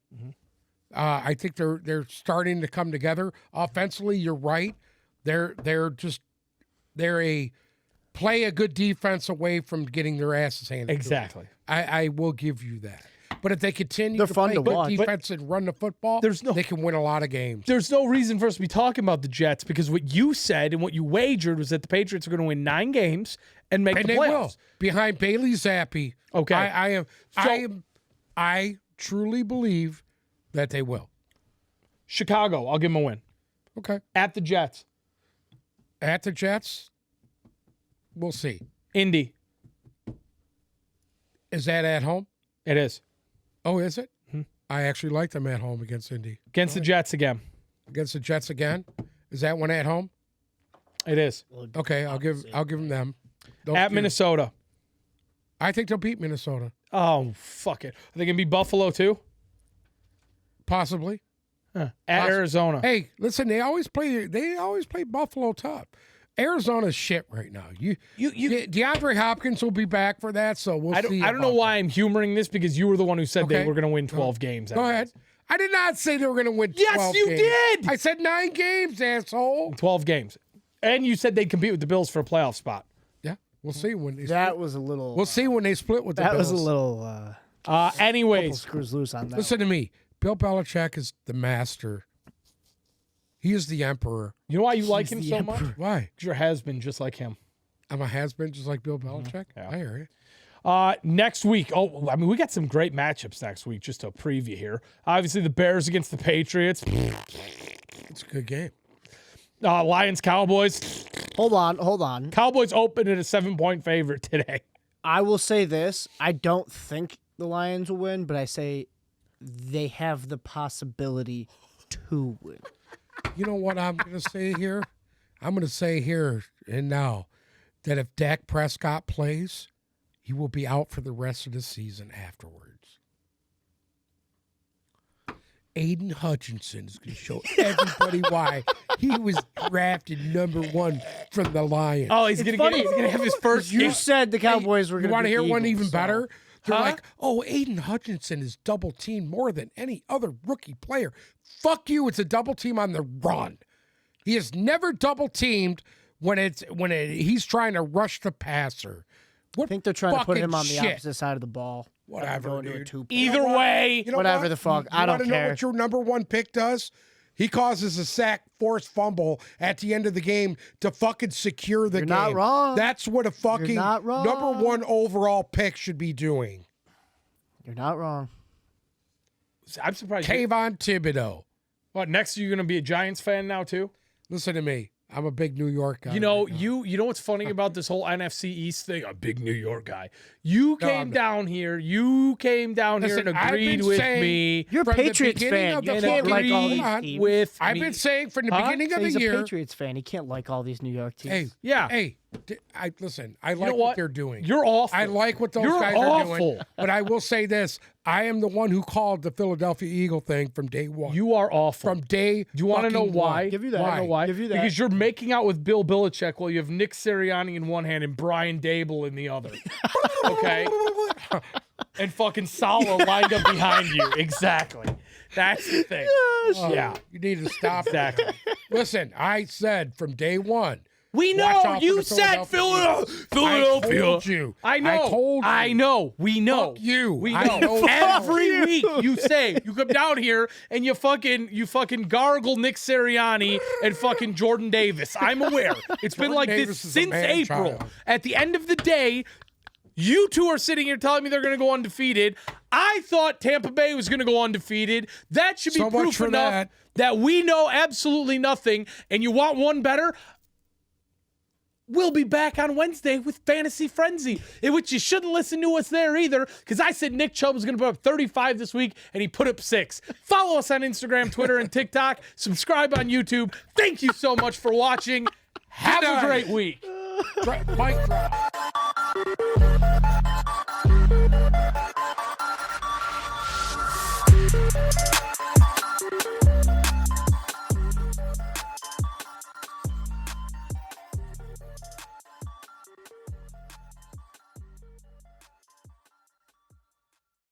Speaker 2: I think they're starting to come together. Offensively, you're right. They're play a good defense away from getting their asses handed.
Speaker 1: Exactly.
Speaker 2: I will give you that. But if they continue
Speaker 3: They're
Speaker 2: to
Speaker 3: fun
Speaker 2: play
Speaker 3: to
Speaker 2: good
Speaker 3: watch.
Speaker 2: defense and run the football, they can win a lot of games.
Speaker 1: There's no reason for us to be talking about the Jets because what you said and what you wagered was that the Patriots are going to win 9 games and make the
Speaker 2: they
Speaker 1: playoffs.
Speaker 2: will. Behind Bailey Zappi.
Speaker 1: Okay.
Speaker 2: I truly believe that they will.
Speaker 1: Chicago, I'll give them a win.
Speaker 2: Okay.
Speaker 1: At the Jets.
Speaker 2: At the Jets, we'll see.
Speaker 1: Indy.
Speaker 2: Is that at home?
Speaker 1: It is.
Speaker 2: Oh, is it? I actually like them at home against Indy.
Speaker 1: Against the Jets again.
Speaker 2: Against the Jets again? Is that one at home?
Speaker 1: It is.
Speaker 2: Okay, I'll give them.
Speaker 1: At Minnesota.
Speaker 2: I think they'll beat Minnesota.
Speaker 1: Oh, fuck it. Are they going to be Buffalo too?
Speaker 2: Possibly.
Speaker 1: At Arizona.
Speaker 2: Hey, listen, they always play Buffalo tough. Arizona's shit right now. DeAndre Hopkins will be back for that, so we'll see.
Speaker 1: I don't know why I'm humoring this because you were the one who said they were going to win 12 games.
Speaker 2: Go ahead. I did not say they were going to win 12 games.
Speaker 1: Yes, you did.
Speaker 2: I said 9 games, asshole.
Speaker 1: 12 games. And you said they'd compete with the Bills for a playoff spot.
Speaker 2: Yeah, we'll see when they
Speaker 3: That was a little.
Speaker 2: We'll see when they split with the Bills.
Speaker 3: That was a little.
Speaker 1: Anyways.
Speaker 3: Screws loose on that.
Speaker 2: Listen to me. Bill Belichick is the master. He is the emperor.
Speaker 1: You know why you like him so much?
Speaker 2: Why?
Speaker 1: Because you're a has-been just like him.
Speaker 2: I'm a has-been just like Bill Belichick?
Speaker 1: Yeah.
Speaker 2: I hear
Speaker 1: you. Next week, we got some great matchups next week, just a preview here. Obviously, the Bears against the Patriots.
Speaker 2: It's a good game.
Speaker 1: Lions, Cowboys.
Speaker 3: Hold on.
Speaker 1: Cowboys open at a 7-point favorite today.
Speaker 3: I will say this. I don't think the Lions will win, but I say they have the possibility to win.
Speaker 2: You know what I'm going to say here? I'm going to say here and now that if Dak Prescott plays, he will be out for the rest of the season afterwards. Aiden Hutchinson is going to show everybody why he was drafted #1 from the Lions.
Speaker 1: Oh, he's going to have his first.
Speaker 3: You said the Cowboys were going to.
Speaker 2: You want to hear one even
Speaker 3: so.
Speaker 2: better? They're like, oh, Aiden Hutchinson is double teamed more than any other rookie player. Fuck you! It's a double team on the run. He is never double teamed when he's trying to rush the passer.
Speaker 3: I think they're trying to put him on the
Speaker 2: shit.
Speaker 3: opposite side of the ball.
Speaker 2: Whatever, dude.
Speaker 1: Either way,
Speaker 3: whatever the fuck. I don't care.
Speaker 2: You know what your #1 pick does? He causes a sack, forced fumble at the end of the game to fucking secure the game.
Speaker 3: You're not wrong.
Speaker 2: That's what a fucking
Speaker 3: not wrong.
Speaker 2: #1 overall pick should be doing.
Speaker 3: You're not wrong.
Speaker 1: I'm surprised.
Speaker 2: Kayvon Thibodeau.
Speaker 1: What, next you're going to be a Giants fan now too?
Speaker 2: Listen to me. I'm a big New York guy.
Speaker 1: You know, you know what's funny about this whole NFC East thing? A big New York guy. You came down here and agreed with me.
Speaker 3: You're a Patriots fan. You can't like all these teams.
Speaker 2: I've been saying from the beginning of the
Speaker 3: He's
Speaker 2: year.
Speaker 3: a Patriots fan. He can't like all these New York teams.
Speaker 2: Hey, Listen, I like what they're doing.
Speaker 1: You're awful.
Speaker 2: I like what those guys are doing. But I will say this. I am the one who called the Philadelphia Eagle thing from day one.
Speaker 1: You are awful.
Speaker 2: From day
Speaker 1: Do you want to know why?
Speaker 3: Give you that.
Speaker 2: Why?
Speaker 3: I know why. Give you that.
Speaker 1: Because you're making out with Bill Belichick while you have Nick Sirianni in one hand and Brian Dable in the other. Okay? And fucking Salo lined up behind you. Exactly. That's the thing.
Speaker 2: Yeah. You need to stop that. Listen, I said from day one.
Speaker 1: We know. You said Philadelphia.
Speaker 2: I told you.
Speaker 1: I know.
Speaker 2: I told you.
Speaker 1: I know. We know.
Speaker 2: Fuck you.
Speaker 1: We
Speaker 2: I
Speaker 1: know. Every week you say, you come down here and you fucking gargle Nick Sirianni and fucking Jordan Davis. I'm aware. It's been like this since April. At the end of the day, you two are sitting here telling me they're going to go undefeated. I thought Tampa Bay was going to go undefeated. That should be proof enough that we know absolutely nothing. And you want one better? We'll be back on Wednesday with Fantasy Frenzy, in which you shouldn't listen to us there either, because I said Nick Chubb was going to put up 35 this week, and he put up 6. Follow us on Instagram, Twitter, and TikTok. Subscribe on YouTube. Thank you so much for watching. Have a great week.
Speaker 2: Mic drop.